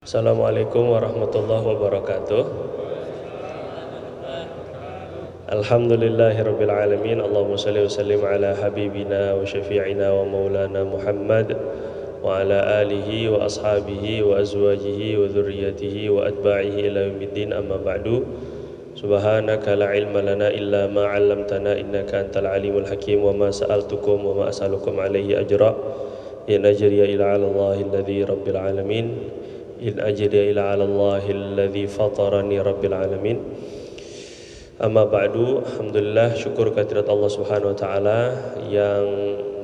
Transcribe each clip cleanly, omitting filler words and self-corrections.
Assalamualaikum warahmatullahi wabarakatuh. Alhamdulillahirabbil alamin. Allahumma shalli wa sallim ala habibina wa syafi'ina wa maulana Muhammad wa ala alihi wa ashabihi wa azwajihi wa dhurriyyatihi wa atba'ihi ila yaumiddin, amma ba'du. Subhanaka la ilma lana illa ma 'allamtana innaka antal alimul hakim. Wa ma sa'altukum wa ma as'alukum alaihi ajra in ajriya ila 'ala Allahi alladzi rabbil alamin. In ajriya ila 'ala Allahi alladzi fatarani rabbil alamin. Amma ba'du. Alhamdulillah, syukur kehadirat Allah Subhanahu wa taala yang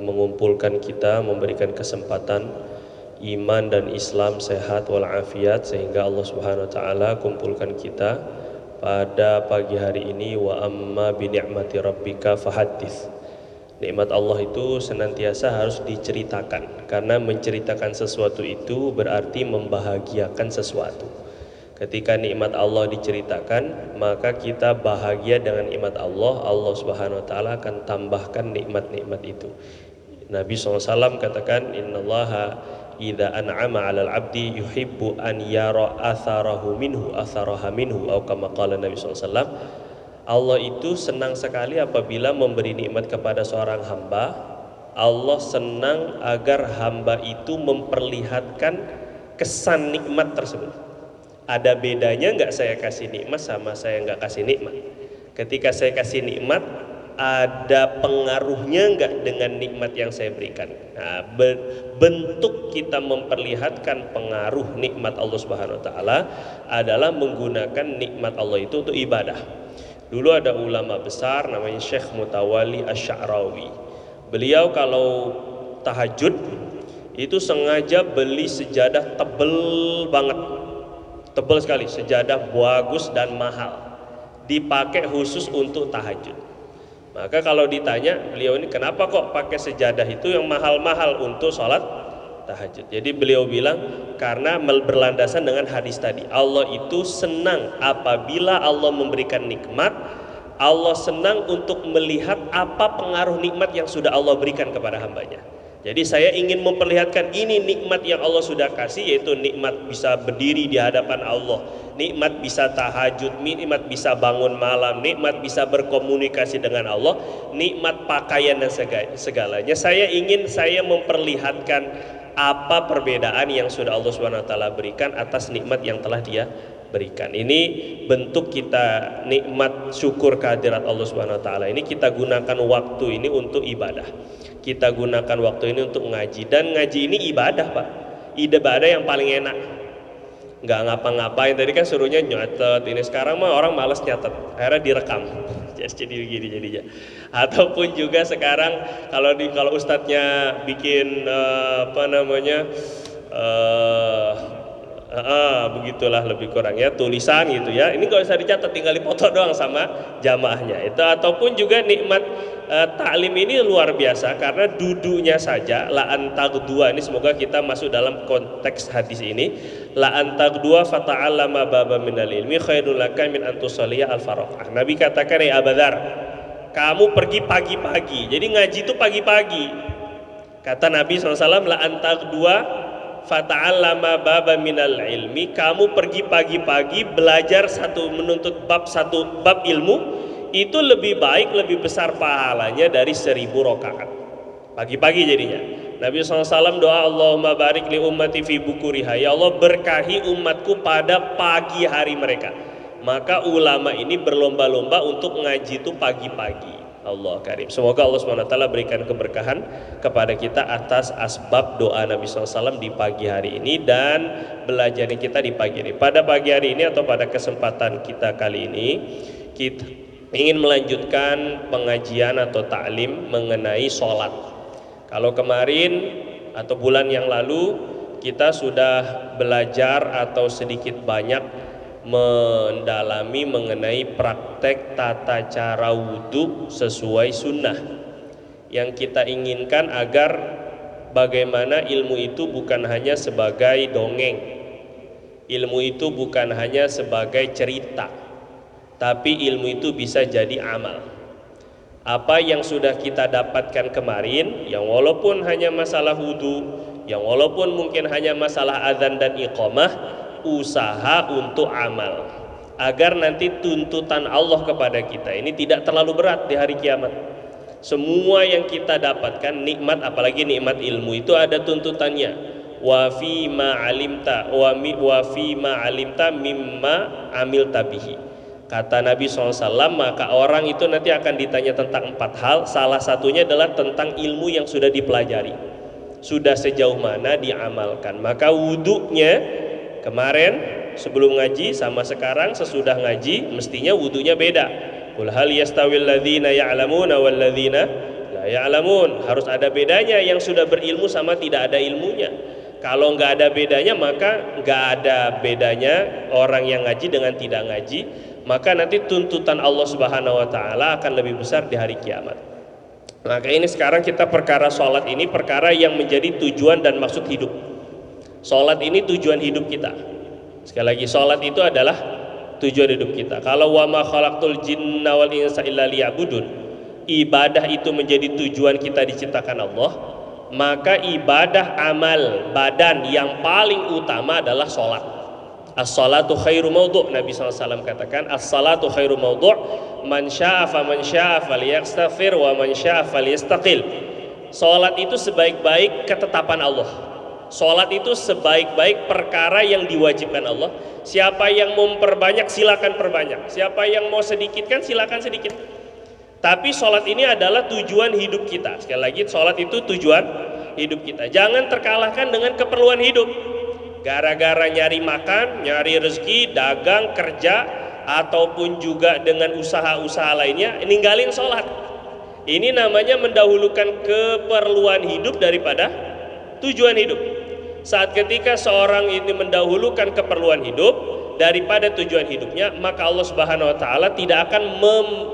mengumpulkan kita, memberikan kesempatan iman dan Islam sehat walafiat, sehingga Allah Subhanahu wa taala kumpulkan kita pada pagi hari ini. Wa amma bi ni'mati rabbika fahaddits. Nikmat Allah itu senantiasa harus diceritakan, karena menceritakan sesuatu itu berarti membahagiakan sesuatu. Ketika nikmat Allah diceritakan, maka kita bahagia dengan nikmat Allah. Allah Subhanahu wa taala akan tambahkan nikmat-nikmat itu. Nabi SAW katakan, innallaha idza an'ama 'alal 'abdi yuhibbu an yara atharahu minhu atharaha minhu, atau kama qala Nabi SAW. Allah itu senang sekali apabila memberi nikmat kepada seorang hamba. Allah senang agar hamba itu memperlihatkan kesan nikmat tersebut. Ada bedanya nggak saya kasih nikmat sama saya nggak kasih nikmat? Ketika saya kasih nikmat, ada pengaruhnya nggak dengan nikmat yang saya berikan? Nah, bentuk kita memperlihatkan pengaruh nikmat Allah Subhanahu wa taala adalah menggunakan nikmat Allah itu untuk ibadah. Dulu ada ulama besar namanya Syekh Mutawalli Asy-Sya'rawi. Beliau kalau tahajud itu sengaja beli sejadah tebel banget, tebel sekali, sejadah bagus dan mahal, dipakai khusus untuk tahajud. Maka kalau ditanya beliau ini kenapa kok pakai sejadah itu yang mahal-mahal untuk sholat tahajud, jadi beliau bilang karena berlandasan dengan hadis tadi. Allah itu senang apabila Allah memberikan nikmat. Allah senang untuk melihat apa pengaruh nikmat yang sudah Allah berikan kepada hambanya. Jadi saya ingin memperlihatkan ini nikmat yang Allah sudah kasih, yaitu nikmat bisa berdiri di hadapan Allah, nikmat bisa tahajud, nikmat bisa bangun malam, nikmat bisa berkomunikasi dengan Allah, nikmat pakaian dan segalanya. Saya ingin memperlihatkan apa perbedaan yang sudah Allah Subhanahu wa taala berikan atas nikmat yang telah Dia berikan. Ini bentuk kita nikmat syukur kehadirat Allah Subhanahu wa taala. Ini kita gunakan waktu ini untuk ibadah. Kita gunakan waktu ini untuk ngaji, dan ngaji ini ibadah, Pak. Ibadah yang paling enak. Nggak ngapa-ngapain, tadi kan suruhnya nyatet, ini sekarang mah orang malas nyatet, akhirnya direkam. Jadi begini jadinya. Ataupun juga sekarang kalau ustadznya bikin begitulah lebih kurang ya, tulisan gitu ya, ini nggak usah dicatat, tinggal dipoto doang sama jamaahnya itu. Ataupun juga nikmat taklim ini luar biasa, karena duduknya saja la antagdua, ini semoga kita masuk dalam konteks hadis ini. La antagdua fata'allama baba minal ilmi khairul laka min antusalliya al-faraqah. Nabi katakan, ya Abu Dzar, kamu pergi pagi-pagi. Jadi ngaji itu pagi-pagi. Kata Nabi SAW, la antagdua fata'allama baba minal ilmi, kamu pergi pagi-pagi belajar menuntut satu bab ilmu, itu lebih baik, lebih besar pahalanya dari 1000 rakaat pagi-pagi. Jadinya Nabi SAW doa, Allahumma barik li ummati fi bukuriha, ya Allah berkahi umatku pada pagi hari mereka. Maka ulama ini berlomba-lomba untuk ngaji itu pagi-pagi. Allah karim, semoga Allah SWT berikan keberkahan kepada kita atas asbab doa Nabi SAW di pagi hari ini dan belajar kita di pagi hari. Pada pagi hari ini atau pada kesempatan kita kali ini, kita ingin melanjutkan pengajian atau ta'lim mengenai sholat. Kalau kemarin atau bulan yang lalu kita sudah belajar atau sedikit banyak mendalami mengenai praktek tata cara wudhu sesuai sunnah. Yang kita inginkan agar bagaimana ilmu itu bukan hanya sebagai dongeng, ilmu itu bukan hanya sebagai cerita, tapi ilmu itu bisa jadi amal. Apa yang sudah kita dapatkan kemarin, yang walaupun hanya masalah wudhu, yang walaupun mungkin hanya masalah azan dan iqamah, usaha untuk amal, agar nanti tuntutan Allah kepada kita ini tidak terlalu berat di hari kiamat. Semua yang kita dapatkan nikmat, apalagi nikmat ilmu, itu ada tuntutannya. Wa fi ma alimta wa fi ma alimta mimma amilta bihi. Kata Nabi SAW, maka orang itu nanti akan ditanya tentang 4 hal. Salah satunya adalah tentang ilmu yang sudah dipelajari, sudah sejauh mana diamalkan. Maka wudhunya kemarin sebelum ngaji sama sekarang sesudah ngaji mestinya wudhunya beda. Qul hal yastawil ladzina ya'lamuna wal ladzina la ya'lamun. Harus ada bedanya yang sudah berilmu sama tidak ada ilmunya. Kalau nggak ada bedanya, maka nggak ada bedanya orang yang ngaji dengan tidak ngaji. Maka nanti tuntutan Allah Subhanahu wa Ta'ala akan lebih besar di hari kiamat. Maka ini sekarang kita perkara sholat ini perkara yang menjadi tujuan dan maksud hidup. Sholat ini tujuan hidup kita. Sekali lagi, sholat itu adalah tujuan hidup kita. Kalau wa ma khalaqtul jinna wal insa illa liya'budun, ibadah itu menjadi tujuan kita diciptakan Allah, maka ibadah amal badan yang paling utama adalah sholat. As-salatu khairu maudhu', Nabi SAW katakan as-salatu khairu maudhu', man sya'a faman sya'a falyastaghfir wa man sya'a falyastaqil. Salat itu sebaik-baik ketetapan Allah. Salat itu sebaik-baik perkara yang diwajibkan Allah. Siapa yang mau memperbanyak silakan perbanyak, siapa yang mau sedikitkan silakan sedikit. Tapi salat ini adalah tujuan hidup kita. Sekali lagi, salat itu tujuan hidup kita. Jangan terkalahkan dengan keperluan hidup. Gara-gara nyari makan, nyari rezeki, dagang, kerja, ataupun juga dengan usaha-usaha lainnya, ninggalin sholat. Ini namanya mendahulukan keperluan hidup daripada tujuan hidup. Saat ketika seorang ini mendahulukan keperluan hidup daripada tujuan hidupnya, maka Allah Subhanahu wa Ta'ala tidak akan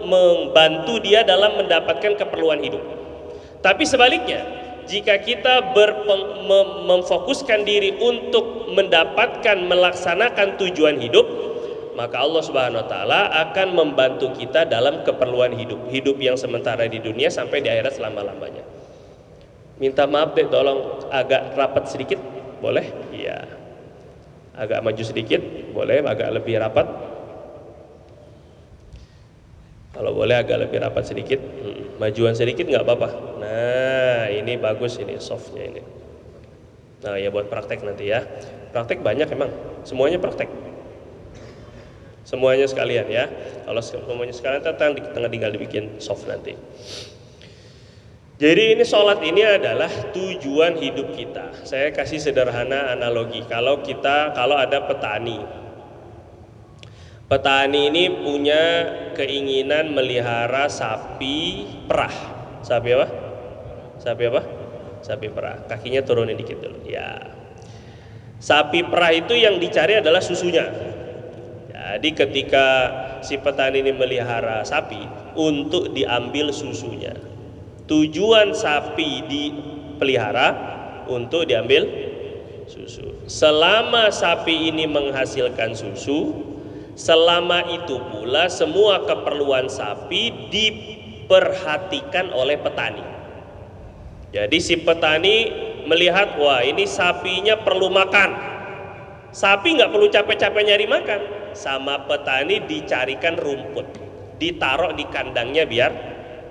membantu dia dalam mendapatkan keperluan hidup. Tapi sebaliknya, jika kita memfokuskan diri untuk mendapatkan, melaksanakan tujuan hidup, maka Allah Subhanahu wa Ta'ala akan membantu kita dalam keperluan hidup yang sementara di dunia sampai di akhirat selama-lamanya. Minta maaf deh, tolong agak rapat sedikit, boleh? Iya. Agak maju sedikit, boleh? Agak lebih rapat. Kalau boleh agak lebih rapat sedikit, majuan sedikit nggak apa-apa. Nah, ini bagus, ini softnya ini. Nah ya, buat praktek nanti ya. Praktek banyak emang, semuanya praktek. Semuanya sekalian ya. Kalau semuanya sekalian, tinggal dibikin soft nanti. Jadi ini sholat ini adalah tujuan hidup kita. Saya kasih sederhana analogi. Kalau ada petani. Petani ini punya keinginan melihara sapi perah. Sapi apa? Sapi apa? Sapi perah. Kakinya turunin dikit dulu. Ya. Sapi perah itu yang dicari adalah susunya. Jadi ketika si petani ini melihara sapi untuk diambil susunya. Tujuan sapi dipelihara untuk diambil susu. Selama sapi ini menghasilkan susu, selama itu pula semua keperluan sapi diperhatikan oleh petani. Jadi si petani melihat, wah ini sapinya perlu makan. Sapi nggak perlu capek-capek nyari makan. Sama petani dicarikan rumput, ditaruh di kandangnya biar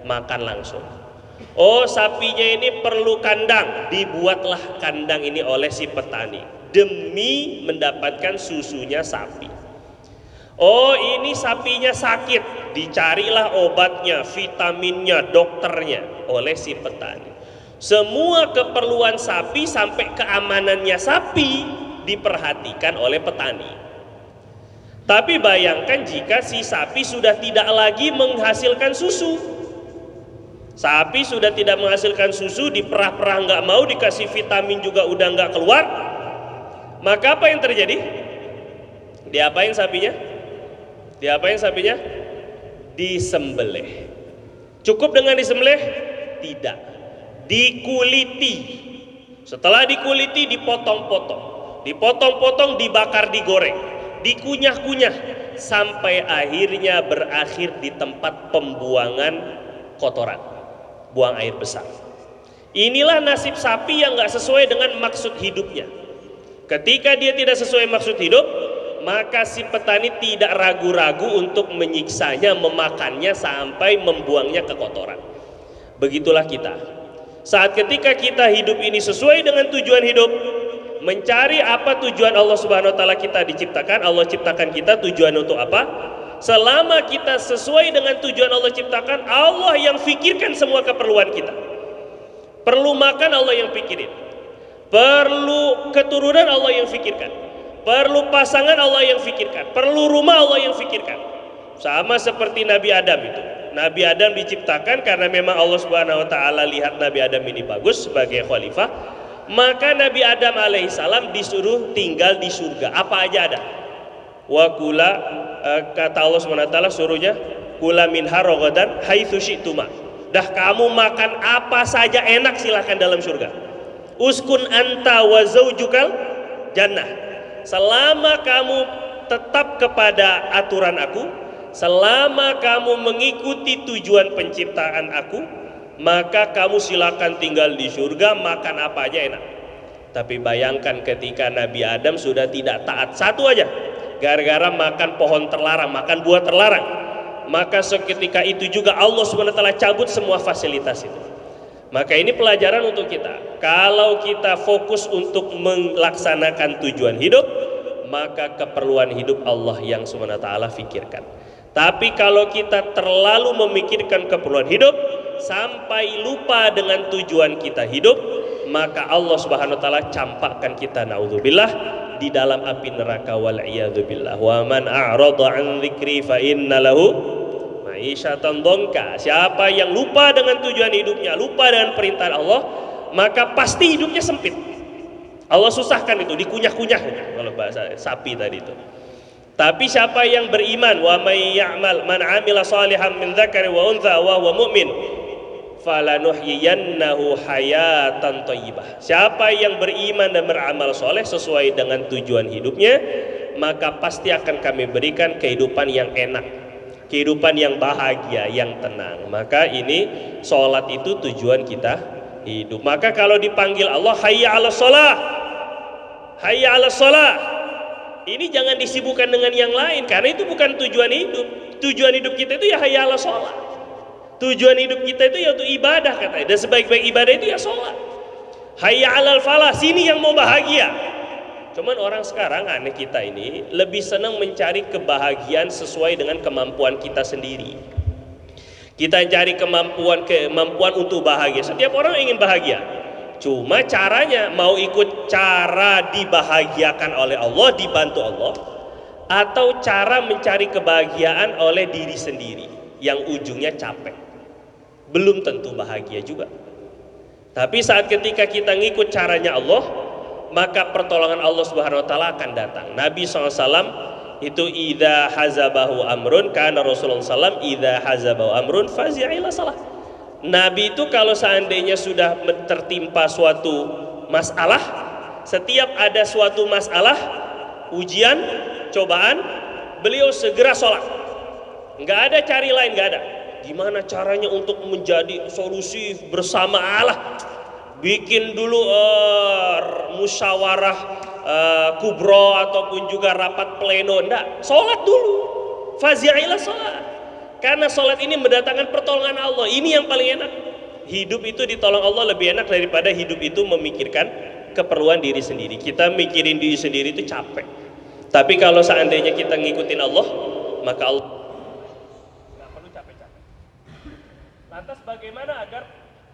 makan langsung. Oh, sapinya ini perlu kandang, dibuatlah kandang ini oleh si petani demi mendapatkan susunya sapi. Oh, ini sapinya sakit, dicarilah obatnya, vitaminnya, dokternya oleh si petani. Semua keperluan sapi sampai keamanannya sapi diperhatikan oleh petani. Tapi bayangkan jika si sapi sudah tidak lagi menghasilkan susu. Sapi sudah tidak menghasilkan susu, diperah-perah nggak mau, dikasih vitamin juga udah nggak keluar. Maka apa yang terjadi? Diapain sapinya? Diapain sapinya? Disembelih. Cukup dengan disembelih? Tidak. Dikuliti. Setelah dikuliti, dipotong-potong. Dipotong-potong, dibakar, digoreng. Dikunyah-kunyah. Sampai akhirnya berakhir di tempat pembuangan kotoran. Buang air besar. Inilah nasib sapi yang gak sesuai dengan maksud hidupnya. Ketika dia tidak sesuai maksud hidup, maka si petani tidak ragu-ragu untuk menyiksanya, memakannya sampai membuangnya ke kotoran. Begitulah kita. Saat ketika kita hidup ini sesuai dengan tujuan hidup, mencari apa tujuan Allah Subhanahu wa taala kita diciptakan, Allah ciptakan kita tujuan untuk apa? Selama kita sesuai dengan tujuan Allah ciptakan, Allah yang fikirkan semua keperluan kita. Perlu makan, Allah yang pikirin. Perlu keturunan, Allah yang fikirkan. Perlu pasangan, Allah yang fikirkan. Perlu rumah, Allah yang fikirkan. Sama seperti Nabi Adam itu. Nabi Adam diciptakan karena memang Allah Subhanahu wa taala lihat Nabi Adam ini bagus sebagai khalifah. Maka Nabi Adam alaihissalam disuruh tinggal di surga. Apa aja ada. Wa kula, kata Allah SWT suruhnya, kula minha ragadan haitsu syi'tuma. Dah kamu makan apa saja enak, silahkan dalam surga. Uskun anta wa zaujukal jannah. Selama kamu tetap kepada aturan aku, selama kamu mengikuti tujuan penciptaan aku, maka kamu silakan tinggal di surga, makan apa aja enak. Tapi bayangkan ketika Nabi Adam sudah tidak taat satu aja, gara-gara makan pohon terlarang, makan buah terlarang, maka seketika itu juga Allah SWT cabut semua fasilitas itu. Maka ini pelajaran untuk kita. Kalau kita fokus untuk melaksanakan tujuan hidup, maka keperluan hidup Allah yang SWT fikirkan. Tapi kalau kita terlalu memikirkan keperluan hidup sampai lupa dengan tujuan kita hidup, maka Allah Subhanahu wa taala campakkan kita, naudzubillah, di dalam api neraka, wal iyadu billah. Wa man a'rada an dzikri fa inna lahu ma'isyatan dhanka. Siapa yang lupa dengan tujuan hidupnya, lupa dengan perintah Allah, maka pasti hidupnya sempit. Allah susahkan itu, dikunyah-kunyah kalau bahasa sapi tadi itu. Tapi siapa yang beriman, wa may ya'mal man 'amila shalihan min dzakari wa untha wa huwa mu'min falanuhyiyannahu hayatan thayyibah. Siapa yang beriman dan beramal soleh sesuai dengan tujuan hidupnya, maka pasti akan kami berikan kehidupan yang enak, kehidupan yang bahagia, yang tenang. Maka ini sholat itu tujuan kita hidup. Maka kalau dipanggil Allah, hayya 'alas shalah, hayya 'alas shalah, ini jangan disibukkan dengan yang lain, karena itu bukan tujuan hidup. Tujuan hidup kita itu ya hayya 'alas shalah. Tujuan hidup kita itu ya untuk ibadah katanya, dan sebaik-baik ibadah itu ya sholat. Hayya 'alal falah, sini yang mau bahagia. Cuman orang sekarang aneh, kita ini lebih senang mencari kebahagiaan sesuai dengan kemampuan kita sendiri. Kita cari kemampuan untuk bahagia. Setiap orang ingin bahagia. Cuma caranya mau ikut cara dibahagiakan oleh Allah, dibantu Allah, atau cara mencari kebahagiaan oleh diri sendiri yang ujungnya capek. Belum tentu bahagia juga. Tapi saat ketika kita ngikut caranya Allah, maka pertolongan Allah Subhanahu wa taala akan datang. Nabi SAW itu idza hazabahu amrun, karena Rasulullah SAW idza hazabahu amrun fazi'ila salah. Nabi itu kalau seandainya sudah tertimpa suatu masalah, setiap ada suatu masalah, ujian, cobaan, beliau segera sholat. Nggak ada cari lain, nggak ada. Gimana caranya untuk menjadi solusi bersama Allah? Bikin dulu musyawarah kubro ataupun juga rapat pleno. Nggak, sholat dulu. Fazi'ilah sholat. Karena sholat ini mendatangkan pertolongan Allah. Ini yang paling enak. Hidup itu ditolong Allah lebih enak daripada hidup itu memikirkan keperluan diri sendiri. Kita mikirin diri sendiri itu capek. Tapi kalau seandainya kita ngikutin Allah, maka Allah nggak perlu capek-capek. Lantas bagaimana agar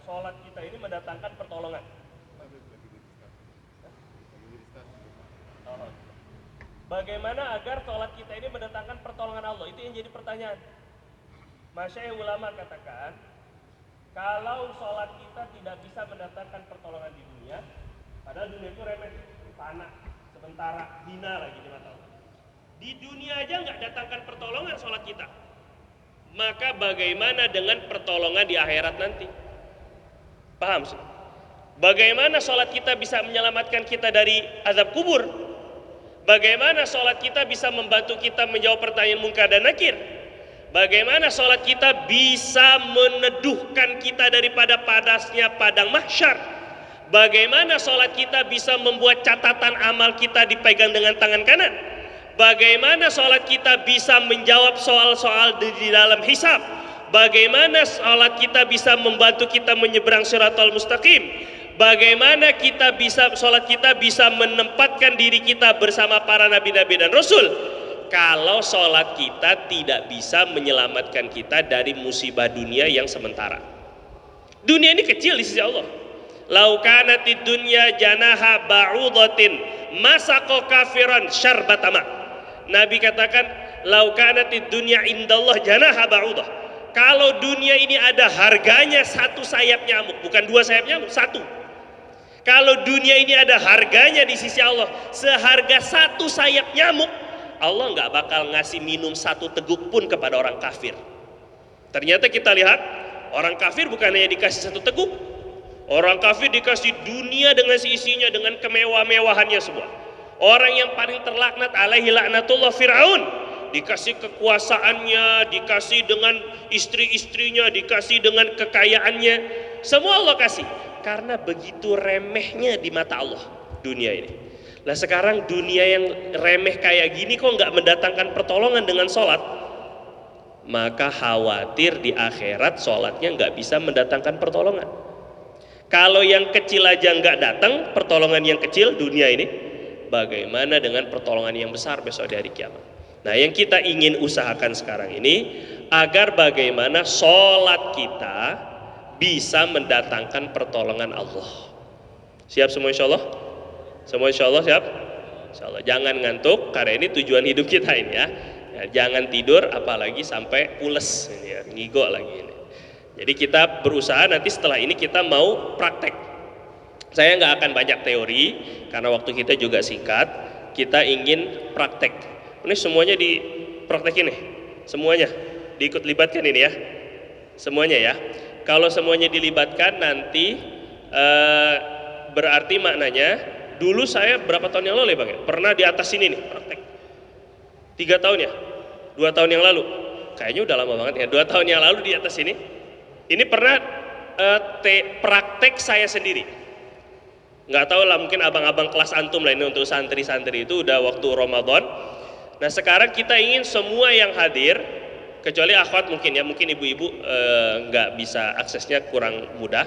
sholat kita ini mendatangkan pertolongan? Bagaimana agar sholat kita ini mendatangkan pertolongan Allah? Itu yang jadi pertanyaan. Masyayikh ulama katakan, kalau sholat kita tidak bisa mendatangkan pertolongan di dunia, padahal dunia itu remeh, panah, sementara, hina lagi di mata Allah. Di dunia aja nggak datangkan pertolongan sholat kita, maka bagaimana dengan pertolongan di akhirat nanti? Paham sih? Bagaimana sholat kita bisa menyelamatkan kita dari azab kubur? Bagaimana sholat kita bisa membantu kita menjawab pertanyaan munkar dan nakir? Bagaimana sholat kita bisa meneduhkan kita daripada panasnya padang mahsyar? Bagaimana sholat kita bisa membuat catatan amal kita dipegang dengan tangan kanan? Bagaimana sholat kita bisa menjawab soal-soal di dalam hisab? Bagaimana sholat kita bisa membantu kita menyeberang Shiratal Mustaqim? Bagaimana sholat kita bisa menempatkan diri kita bersama para nabi-nabi dan rasul? Kalau sholat kita tidak bisa menyelamatkan kita dari musibah dunia yang sementara. Dunia ini kecil di sisi Allah. Lau kanatid dunya janaha ba'udatin masaqo kafiran syarbatama. Nabi katakan, lau kanatid dunya indallah janaha ba'udah. Kalau dunia ini ada harganya satu sayap nyamuk, bukan dua sayap nyamuk, satu. Kalau dunia ini ada harganya di sisi Allah seharga satu sayap nyamuk, Allah nggak bakal ngasih minum satu teguk pun kepada orang kafir. Ternyata kita lihat, orang kafir bukan hanya dikasih satu teguk, orang kafir dikasih dunia dengan seisinya, dengan kemewah-mewahannya semua. Orang yang paling terlaknat alaihi laknatullah Fir'aun, dikasih kekuasaannya, dikasih dengan istri-istrinya, dikasih dengan kekayaannya, semua Allah kasih. Karena begitu remehnya di mata Allah dunia ini. Nah sekarang dunia yang remeh kayak gini kok nggak mendatangkan pertolongan dengan sholat, maka khawatir di akhirat sholatnya nggak bisa mendatangkan pertolongan. Kalau yang kecil aja nggak datang pertolongan yang kecil dunia ini, bagaimana dengan pertolongan yang besar besok di hari kiamat? Nah yang kita ingin usahakan sekarang ini, agar bagaimana sholat kita bisa mendatangkan pertolongan Allah. Siap semua insya Allah? Semua insya Allah siap? Insya Allah. Jangan ngantuk, karena ini tujuan hidup kita ini ya. Jangan tidur apalagi sampai pules ini ya, ngigo lagi ini. Jadi kita berusaha nanti setelah ini kita mau praktek. Saya nggak akan banyak teori karena waktu kita juga singkat. Kita ingin praktek. Ini semuanya dipraktekin nih, semuanya diikut libatkan ini ya, semuanya ya. Kalau semuanya dilibatkan nanti berarti maknanya dulu saya berapa tahun yang lalu ya Bang ya, pernah di atas sini nih praktek 3 tahun ya, 2 tahun yang lalu kayaknya udah lama banget ya, 2 tahun yang lalu di atas sini ini pernah praktek saya sendiri. Nggak tahu lah, mungkin abang-abang kelas antum lah ini untuk santri-santri itu udah waktu Ramadan. Nah sekarang kita ingin semua yang hadir, kecuali akhwat mungkin ya, mungkin ibu-ibu nggak bisa aksesnya kurang mudah.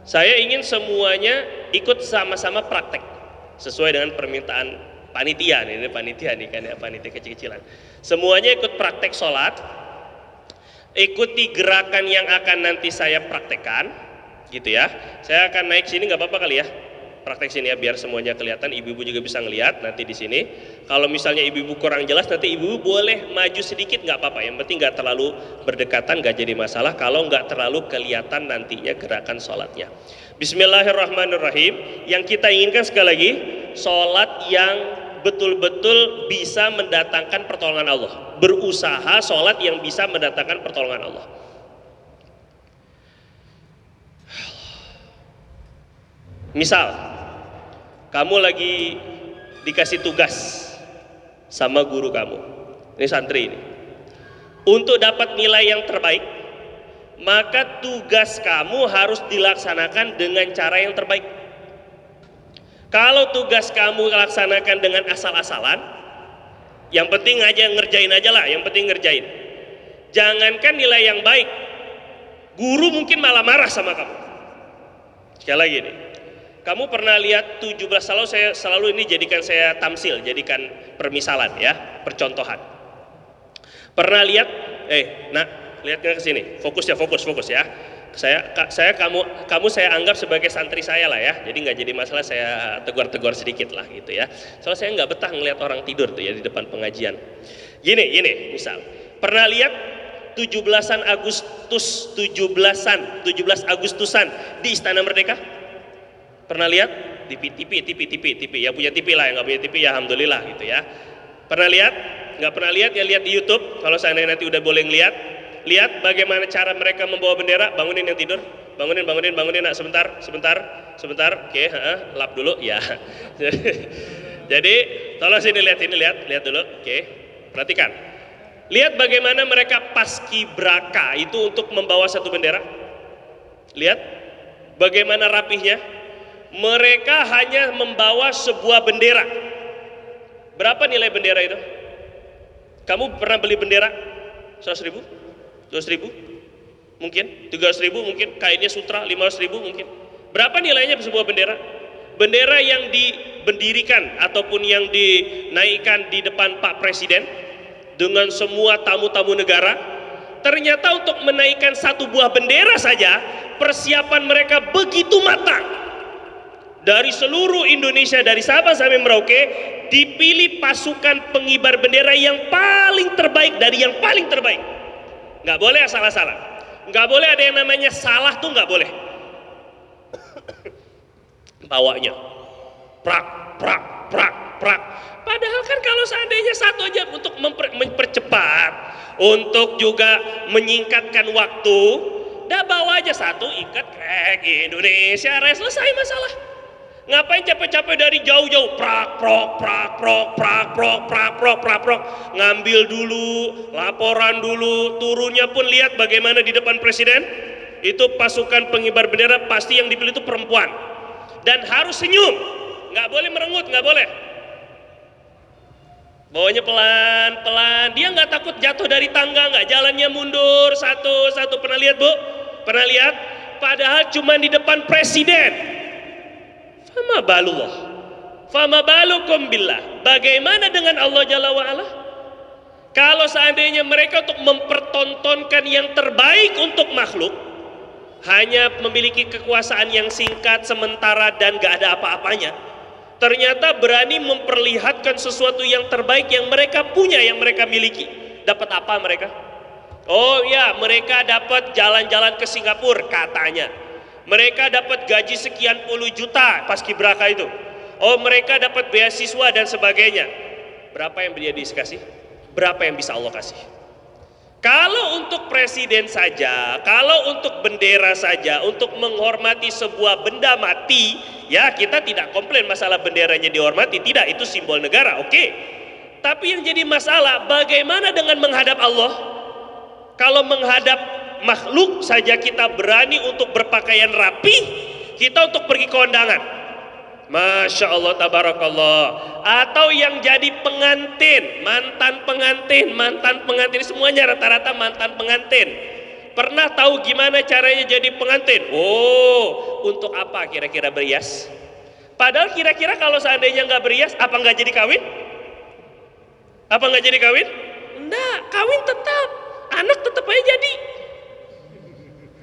Saya ingin semuanya ikut sama-sama praktek sesuai dengan permintaan panitia nih, ini panitia nih kan ya, panitia kecil-kecilan. Semuanya ikut praktek sholat, ikuti gerakan yang akan nanti saya praktekkan, gitu ya. Saya akan naik sini nggak apa-apa kali ya, praktek sini ya biar semuanya kelihatan, ibu-ibu juga bisa ngelihat nanti di sini. Kalau misalnya ibu-ibu kurang jelas nanti ibu-ibu boleh maju sedikit nggak apa-apa, yang penting nggak terlalu berdekatan, nggak jadi masalah kalau nggak terlalu kelihatan nantinya gerakan sholatnya. Bismillahirrahmanirrahim. Yang kita inginkan sekali lagi sholat yang betul-betul bisa mendatangkan pertolongan Allah, berusaha sholat yang bisa mendatangkan pertolongan Allah. Misal kamu lagi dikasih tugas sama guru kamu, ini santri ini, untuk dapat nilai yang terbaik, maka tugas kamu harus dilaksanakan dengan cara yang terbaik. Kalau tugas kamu laksanakan dengan asal-asalan, yang penting aja ngerjain aja lah, yang penting ngerjain. Jangankan nilai yang baik, guru mungkin malah marah sama kamu. Sekali lagi nih, kamu pernah lihat 17 selalu ini jadikan saya tamsil, jadikan permisalan ya, percontohan. Pernah lihat, nak, lihat ke sini, fokus ya. Kamu saya anggap sebagai santri saya lah ya, jadi nggak jadi masalah saya tegur-tegur sedikit lah gitu ya. Soalnya saya nggak betah ngelihat orang tidur tuh ya di depan pengajian. Gini, misal, pernah lihat 17 Agustusan di Istana Merdeka? Pernah lihat? TV ya, punya TV lah, yang nggak punya TV ya alhamdulillah gitu ya. Pernah lihat? Nggak pernah lihat ya, lihat di YouTube. Kalau seandainya nanti udah boleh lihat bagaimana cara mereka membawa bendera. Bangunin yang tidur, bangunin nak, sebentar, oke, lap dulu ya. Jadi tolong sini lihat dulu, oke, perhatikan. Lihat bagaimana mereka paskibraka itu untuk membawa satu bendera. Lihat bagaimana rapihnya. Mereka hanya membawa sebuah bendera. Berapa nilai bendera itu? Kamu pernah beli bendera? 100.000? 200.000? Mungkin? 300.000 mungkin? Kainnya sutra 500.000 mungkin? Berapa nilainya sebuah bendera? Bendera yang diberdirikan ataupun yang dinaikkan di depan Pak Presiden dengan semua tamu-tamu negara, ternyata untuk menaikkan satu buah bendera saja persiapan mereka begitu matang. Dari seluruh Indonesia, dari Sabang sampai Merauke, dipilih pasukan pengibar bendera yang paling terbaik dari yang paling terbaik. Nggak boleh asal-asalan, nggak boleh ada yang namanya salah tuh, nggak boleh. Bawanya prak prak prak prak. Padahal kan kalau seandainya satu aja untuk mempercepat, untuk juga menyingkatkan waktu, dah bawa aja satu, ikat Indonesia, selesai masalah. Ngapain capek-capek dari jauh-jauh prak prok prak prok prak prok prak prok prak prok, ngambil dulu, laporan dulu, turunnya pun lihat bagaimana di depan presiden. Itu pasukan pengibar bendera pasti yang dipilih itu perempuan dan harus senyum, nggak boleh merengut, nggak boleh. Bawanya pelan-pelan, dia nggak takut jatuh dari tangga, nggak, jalannya mundur satu-satu. Pernah lihat, Bu? Pernah lihat? Padahal cuma di depan presiden. Fama balullah, fama balukum billah. Bagaimana dengan Allah Jalla wa'ala? Kalau seandainya mereka untuk mempertontonkan yang terbaik untuk makhluk, hanya memiliki kekuasaan yang singkat, sementara dan gak ada apa-apanya, ternyata berani memperlihatkan sesuatu yang terbaik yang mereka punya, yang mereka miliki. Dapat apa mereka? Oh ya, mereka dapat jalan-jalan ke Singapura katanya. Mereka dapat gaji sekian puluh juta paskibraka itu. Oh, mereka dapat beasiswa dan sebagainya. Berapa yang dia dikasih? Berapa yang bisa Allah kasih? Kalau untuk presiden saja, kalau untuk bendera saja, untuk menghormati sebuah benda mati, ya kita tidak komplain masalah benderanya dihormati, tidak, itu simbol negara, oke. Tapi yang jadi masalah, bagaimana dengan menghadap Allah? Kalau menghadap makhluk saja kita berani untuk berpakaian rapi, kita untuk pergi ke kondangan, Masya Allah, tabarakallah. Atau yang jadi pengantin, mantan pengantin, semuanya rata-rata mantan pengantin. Pernah tahu gimana caranya jadi pengantin? Oh, untuk apa kira-kira berias? Padahal kira-kira kalau seandainya nggak berias, apa nggak jadi kawin? Apa nggak jadi kawin? Enggak, kawin tetap, anak tetap aja jadi.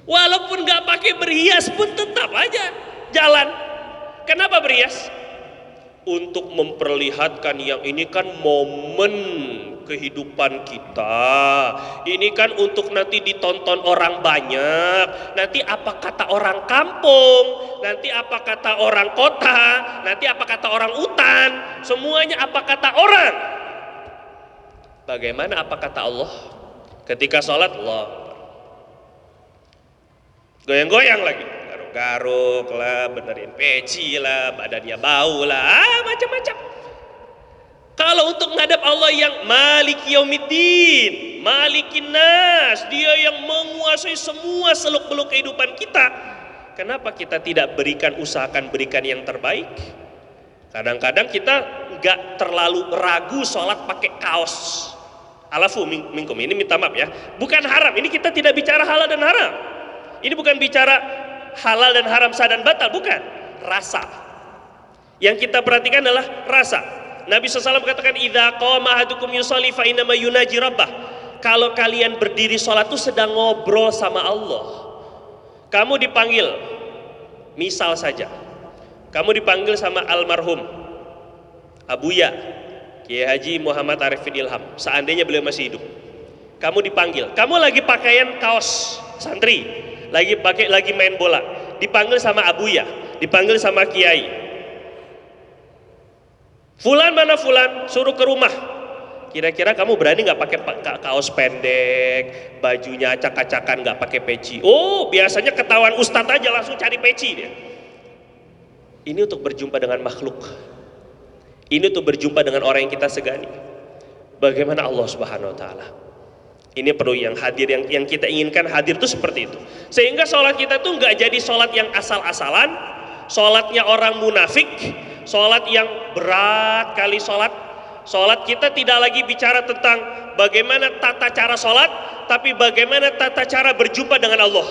Walaupun nggak pakai berhias pun tetap aja jalan. Kenapa berhias? Untuk memperlihatkan yang ini kan momen kehidupan kita. Ini kan untuk nanti ditonton orang banyak. Nanti apa kata orang kampung, nanti apa kata orang kota, nanti apa kata orang hutan, semuanya apa kata orang. Bagaimana apa kata Allah? Ketika sholat, Allah goyang-goyang lagi, garuk-garuk lah, benerin peci lah, badannya bau lah, macam-macam. Kalau untuk menghadap Allah yang Maliki Yaumiddin, Malikin Nas, dia yang menguasai semua seluk-beluk kehidupan kita, kenapa kita tidak usahakan berikan yang terbaik? Kadang-kadang kita nggak terlalu ragu sholat pakai kaos. Alafu minkum, ini minta maaf ya, bukan haram, ini kita tidak bicara halal dan haram. Ini bukan bicara halal dan haram, sah dan batal, bukan. Rasa. Yang kita perhatikan adalah rasa. Nabi SAW katakan, idza qama ahadukum yusolli fa innama yunaji rabbah. Kalau kalian berdiri sholat itu sedang ngobrol sama Allah. Kamu dipanggil, misal saja, kamu dipanggil sama almarhum Abuya Kiai Haji Muhammad Arifin Ilham, seandainya beliau masih hidup. Kamu dipanggil, kamu lagi pakaian kaos santri, lagi main bola, dipanggil sama Abuya, dipanggil sama Kiai. Fulan mana Fulan, suruh ke rumah. Kira-kira kamu berani nggak pakai kaos pendek, bajunya acak-acakan, nggak pakai peci? Oh, biasanya ketahuan ustadz aja langsung cari peci dia. Ini untuk berjumpa dengan makhluk. Ini untuk berjumpa dengan orang yang kita segani. Bagaimana Allah Subhanahu Wa Taala? Ini perlu yang hadir, yang kita inginkan hadir itu seperti itu. Sehingga sholat kita tuh nggak jadi sholat yang asal-asalan, sholatnya orang munafik, sholat yang berat kali sholat. Sholat kita tidak lagi bicara tentang bagaimana tata cara sholat, tapi bagaimana tata cara berjumpa dengan Allah.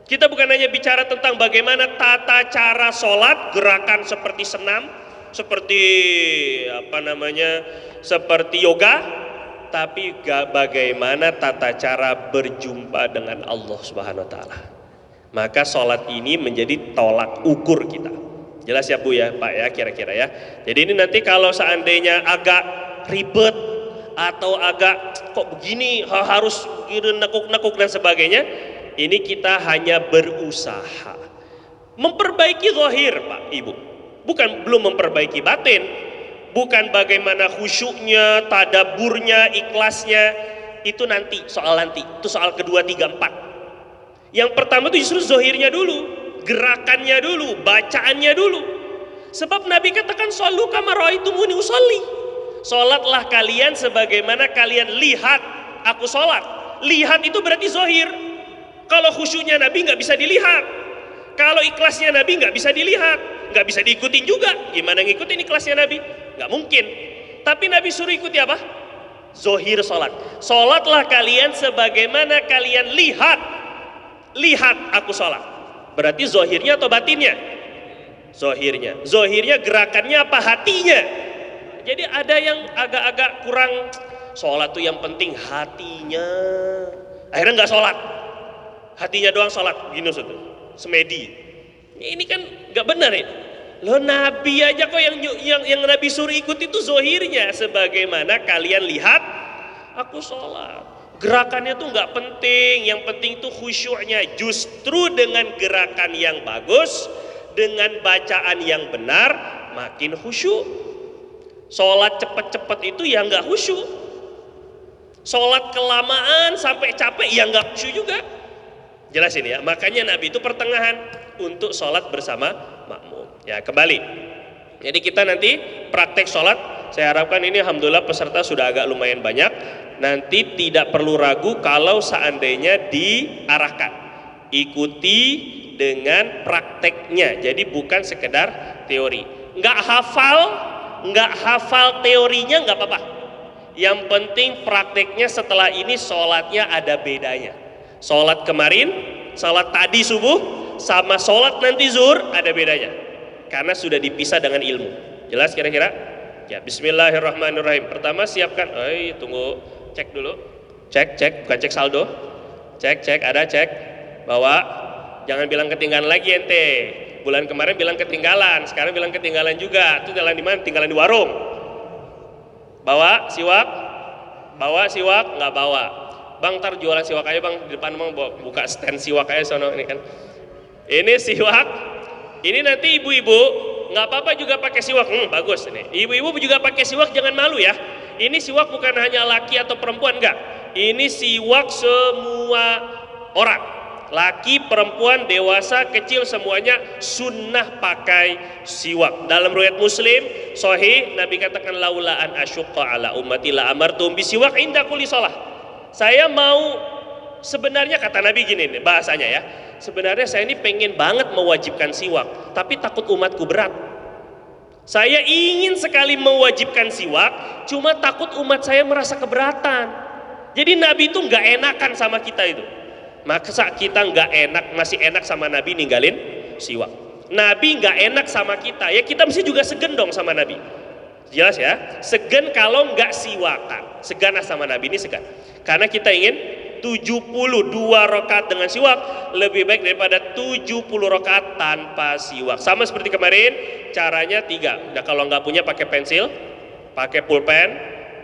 Kita bukan hanya bicara tentang bagaimana tata cara sholat, gerakan seperti senam, seperti seperti yoga, tapi bagaimana tata cara berjumpa dengan Allah Subhanahu wa taala. Maka sholat ini menjadi tolak ukur kita. Jelas ya Bu ya Pak ya, kira-kira ya. Jadi ini nanti kalau seandainya agak ribet atau agak kok begini harus nekuk-nekuk dan sebagainya, ini kita hanya berusaha memperbaiki zahir Pak Ibu, bukan belum memperbaiki batin. Bukan bagaimana khusyuknya, tadaburnya, ikhlasnya, itu nanti, itu soal kedua, tiga, empat. Yang pertama itu justru zahirnya dulu, gerakannya dulu, bacaannya dulu. Sebab Nabi katakan shollu kama ra'aitumuni usolli. Sholatlah kalian sebagaimana kalian lihat aku sholat. Lihat itu berarti zahir. Kalau khusyuknya Nabi nggak bisa dilihat, kalau ikhlasnya Nabi nggak bisa dilihat, nggak bisa diikutin juga. Gimana ngikutin ikhlasnya Nabi? Nggak mungkin. Tapi Nabi suruh ikuti apa? Zahir sholat. Sholatlah kalian sebagaimana kalian lihat aku sholat. Berarti zahirnya atau batinnya? Zahirnya. Zahirnya gerakannya apa? Hatinya. Jadi ada yang agak-agak kurang. Sholat tuh yang penting hatinya. Akhirnya nggak sholat. Hatinya doang sholat. Gini semedi. Ini kan nggak benar ya. Loh Nabi aja kok yang Nabi suruh ikut itu zahirnya sebagaimana kalian lihat aku sholat. Gerakannya tuh nggak penting, yang penting tuh khusyuknya. Justru dengan gerakan yang bagus, dengan bacaan yang benar, makin khusyuk. Sholat cepet-cepet itu ya nggak khusyuk. Sholat kelamaan sampai capek ya nggak khusyuk juga. Jelas ini ya. Makanya Nabi itu pertengahan untuk sholat bersama makmum. Ya kembali. Jadi kita nanti praktek sholat. Saya harapkan ini alhamdulillah peserta sudah agak lumayan banyak. Nanti tidak perlu ragu kalau seandainya diarahkan. Ikuti dengan prakteknya. Jadi bukan sekedar teori. Nggak hafal teorinya nggak apa-apa. Yang penting prakteknya setelah ini sholatnya ada bedanya. Sholat kemarin, sholat tadi subuh, sama sholat nanti zuhur ada bedanya. Karena sudah dipisah dengan ilmu. Jelas kira-kira? Ya, bismillahirrahmanirrahim. Pertama siapkan, tunggu, cek dulu. Cek, bukan cek saldo. Cek, ada cek. Bawa, jangan bilang ketinggalan lagi ente. Bulan kemarin bilang ketinggalan, sekarang bilang ketinggalan juga. Itu jalan di mana? Tinggalan di warung. Bawa siwak? Nggak bawa. Bang, ntar jualan siwak aja bang, di depan bang buka stand siwak aja sono ini kan. Ini siwak. Ini nanti ibu-ibu nggak apa-apa juga pakai siwak, bagus ini. Ibu-ibu juga pakai siwak, jangan malu ya. Ini siwak bukan hanya laki atau perempuan, enggak. Ini siwak semua orang, laki, perempuan, dewasa, kecil semuanya sunnah pakai siwak. Dalam riwayat Muslim, sahih, Nabi katakan laula an asyqa ala ummati la amartum bisiwak inda kulli shalah. Saya mau, sebenarnya kata Nabi gini nih bahasanya ya. Sebenarnya saya ini pengen banget mewajibkan siwak, tapi takut umatku berat. Saya ingin sekali mewajibkan siwak, cuma takut umat saya merasa keberatan. Jadi Nabi itu nggak enakan sama kita itu. Maka kita nggak enak, masih enak sama Nabi ninggalin siwak. Nabi nggak enak sama kita, ya kita mesti juga segen dong sama Nabi. Jelas ya, segen kalau nggak siwakan. Segan sama Nabi ini segan. Karena kita ingin 72 rakaat dengan siwak lebih baik daripada 70 rakaat tanpa siwak. Sama seperti kemarin, caranya 3. Nah, kalau nggak punya pakai pensil, pakai pulpen,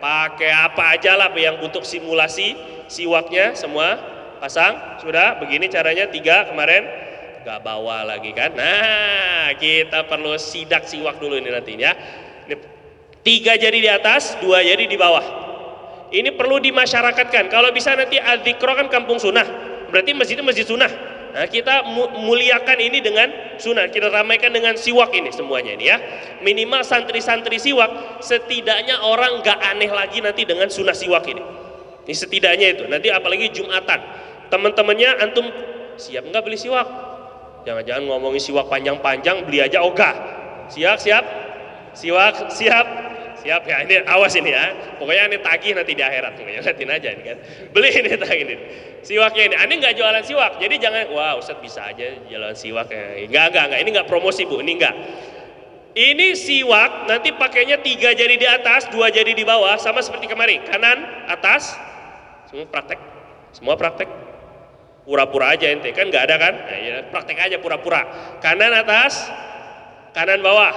pakai apa aja lah yang untuk simulasi siwaknya semua pasang. Sudah begini caranya 3 kemarin. Nggak bawa lagi kan. Nah, kita perlu sidak siwak dulu ini nanti ya. 3 jari di atas, 2 jari di bawah. Ini perlu dimasyarakatkan. Kalau bisa nanti adzikro kan kampung sunnah, berarti masjidnya masjid sunnah. Nah, kita muliakan ini dengan sunnah. Kita ramaikan dengan siwak ini semuanya ini ya. Minimal santri-santri siwak, setidaknya orang nggak aneh lagi nanti dengan sunnah siwak ini. Ini setidaknya itu. Nanti apalagi Jumatan, teman-temannya antum siap nggak beli siwak? Jangan-jangan ngomongin siwak panjang-panjang, beli aja ogah. Siap. Siap ya, ini awas ini ya. Pokoknya ini tagih nanti di akhirat. Lihatin aja ini kan. Beli ini tagih ini. Siwaknya ini. Ini nggak jualan siwak. Jadi jangan, wah Ustadz bisa aja jualan siwak ya. Enggak. Ini nggak promosi Bu, ini enggak. Ini siwak nanti pakainya 3 jari di atas, 2 jari di bawah, sama seperti kemarin. Kanan, atas, semua praktek. Pura-pura aja ente, kan nggak ada kan? Nah, ya, praktek aja pura-pura. Kanan atas, kanan bawah,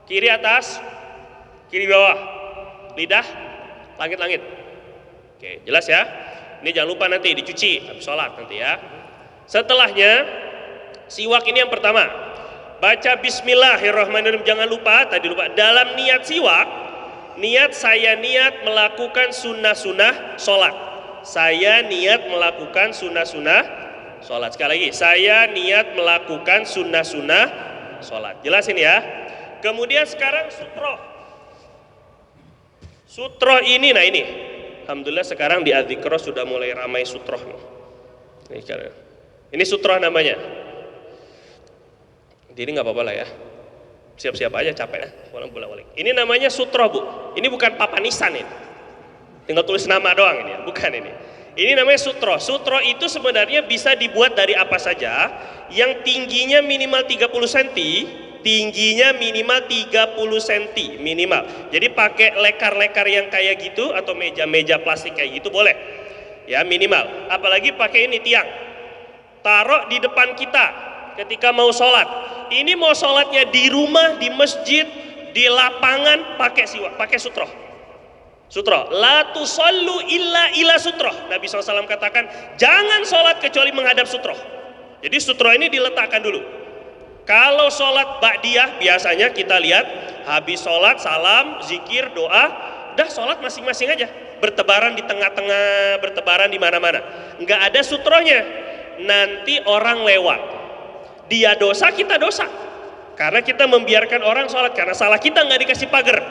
kiri atas, kiri bawah, lidah, langit-langit. Oke, jelas ya? Ini jangan lupa nanti dicuci habis sholat nanti ya. Setelahnya, siwak ini yang pertama. Baca bismillahirrahmanirrahim, jangan lupa, dalam niat siwak, saya niat melakukan sunnah-sunnah sholat. Saya niat melakukan sunnah-sunnah sholat. Sekali lagi, saya niat melakukan sunnah-sunnah sholat. Jelas ini ya. Kemudian sekarang sutroh. Sutroh ini, nah ini. Alhamdulillah sekarang di Adzikro sudah mulai ramai sutroh. Ini sutroh namanya. Jadi nggak apa-apa lah ya. Siap-siap aja, capek ya. Bolak-balik. Ini namanya sutroh Bu. Ini bukan papanisan ini. Tinggal tulis nama doang ini ya, bukan ini. Ini namanya sutroh. Sutroh itu sebenarnya bisa dibuat dari apa saja, yang tingginya minimal 30 cm, tingginya minimal 30 cm minimal. Jadi pakai lekar-lekar yang kayak gitu atau meja-meja plastik kayak gitu boleh. Ya minimal. Apalagi pakai ini tiang. Taruh di depan kita ketika mau sholat. Ini mau sholatnya di rumah, di masjid, di lapangan, pakai siwak, pakai sutroh. Sutroh, la tusallu illa sutroh. Nabi SAW katakan, jangan sholat kecuali menghadap sutroh. Jadi sutroh ini diletakkan dulu. Kalau sholat ba'diyah biasanya kita lihat habis sholat salam, zikir, doa, dah sholat masing-masing aja. Bertebaran di tengah-tengah, bertebaran di mana-mana. Nggak ada sutrohnya. Nanti orang lewat. Dia dosa, kita dosa. Karena kita membiarkan orang sholat, karena salah kita nggak dikasih pagar.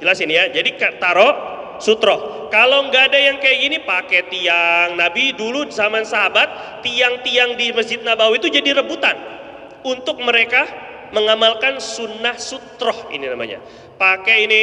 Jelas ini ya. Jadi taruh sutroh. Kalau nggak ada yang kayak gini, pakai tiang. Nabi dulu zaman sahabat, tiang-tiang di Masjid Nabawi itu jadi rebutan untuk mereka mengamalkan sunnah sutroh ini namanya. Pakai ini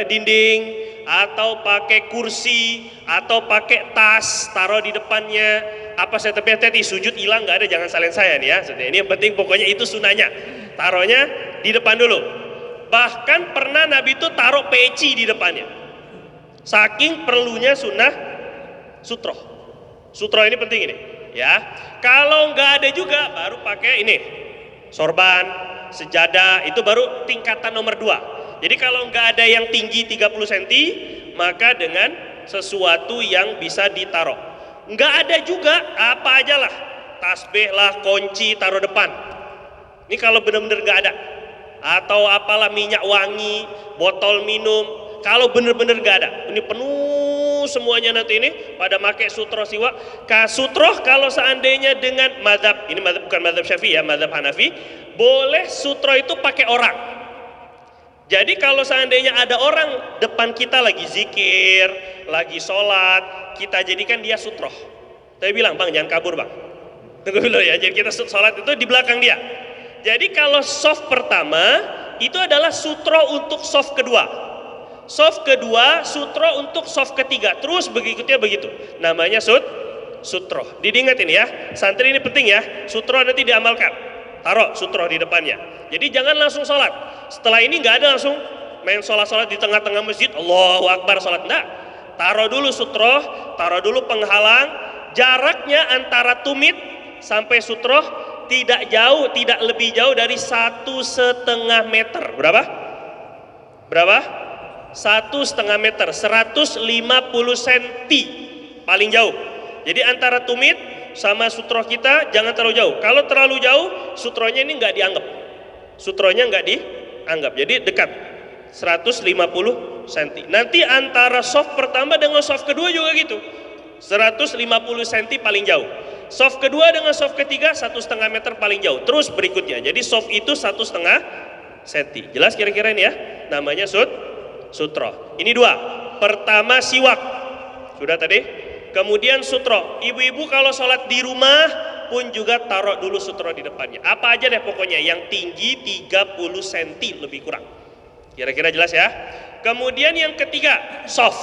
dinding, atau pakai kursi, atau pakai tas taruh di depannya. Apa saya tadi sujud hilang nggak ada, jangan salin saya nih ya. Ini yang penting pokoknya itu sunnahnya. Taruhnya di depan dulu. Bahkan pernah Nabi itu taruh peci di depannya. Saking perlunya sunnah sutroh. Sutroh ini penting ini, ya. Kalau nggak ada juga baru pakai ini sorban, sejadah, itu baru tingkatan nomor 2. Jadi kalau nggak ada yang tinggi 30 cm, maka dengan sesuatu yang bisa ditaruh. Nggak ada juga, apa aja lah, tasbih lah, kunci taruh depan. Ini kalau benar-benar nggak ada, atau apalah minyak wangi, botol minum, kalau benar-benar nggak ada, ini penuh semuanya nanti ini pada pakai sutroh siwak. Sutroh kalau seandainya dengan mazhab, ini mazhab bukan mazhab Syafi'i ya, mazhab Hanafi, boleh sutroh itu pakai orang. Jadi kalau seandainya ada orang depan kita lagi zikir, lagi sholat, kita jadikan dia sutroh. Tapi bilang, bang jangan kabur bang, tunggu dulu ya. Jadi kita sholat itu di belakang dia. Jadi kalau soft pertama itu adalah sutroh untuk soft kedua, soft kedua sutroh untuk soft ketiga, terus berikutnya begitu. Namanya sutroh. Diingat ini ya, santri ini penting ya. Sutroh nanti diamalkan. Taruh sutroh di depannya. Jadi jangan langsung sholat. Setelah ini nggak ada langsung main sholat di tengah-tengah masjid, Allahu Akbar sholat. Enggak. Taruh dulu sutroh, taruh dulu penghalang. Jaraknya antara tumit sampai sutroh tidak jauh, tidak lebih jauh dari 1,5 meter. Berapa? 1,5 meter, 150 cm paling jauh. Jadi antara tumit sama sutroh kita jangan terlalu jauh. Kalau terlalu jauh, sutrohnya ini nggak dianggap. Sutrohnya nggak dianggap. Jadi dekat, 150 cm. Nanti antara soft pertama dengan soft kedua juga gitu, 150 cm paling jauh. Soft kedua dengan soft ketiga 1,5 meter paling jauh. Terus berikutnya. Jadi soft itu 1,5 cm. Jelas kira-kira ini ya? Namanya sutroh. Ini 2. Pertama siwak. Sudah tadi? Kemudian sutroh. Ibu-ibu kalau sholat di rumah pun juga taruh dulu sutra di depannya. Apa aja deh pokoknya yang tinggi 30 cm lebih kurang. Kira-kira jelas ya. Kemudian yang ketiga, soft.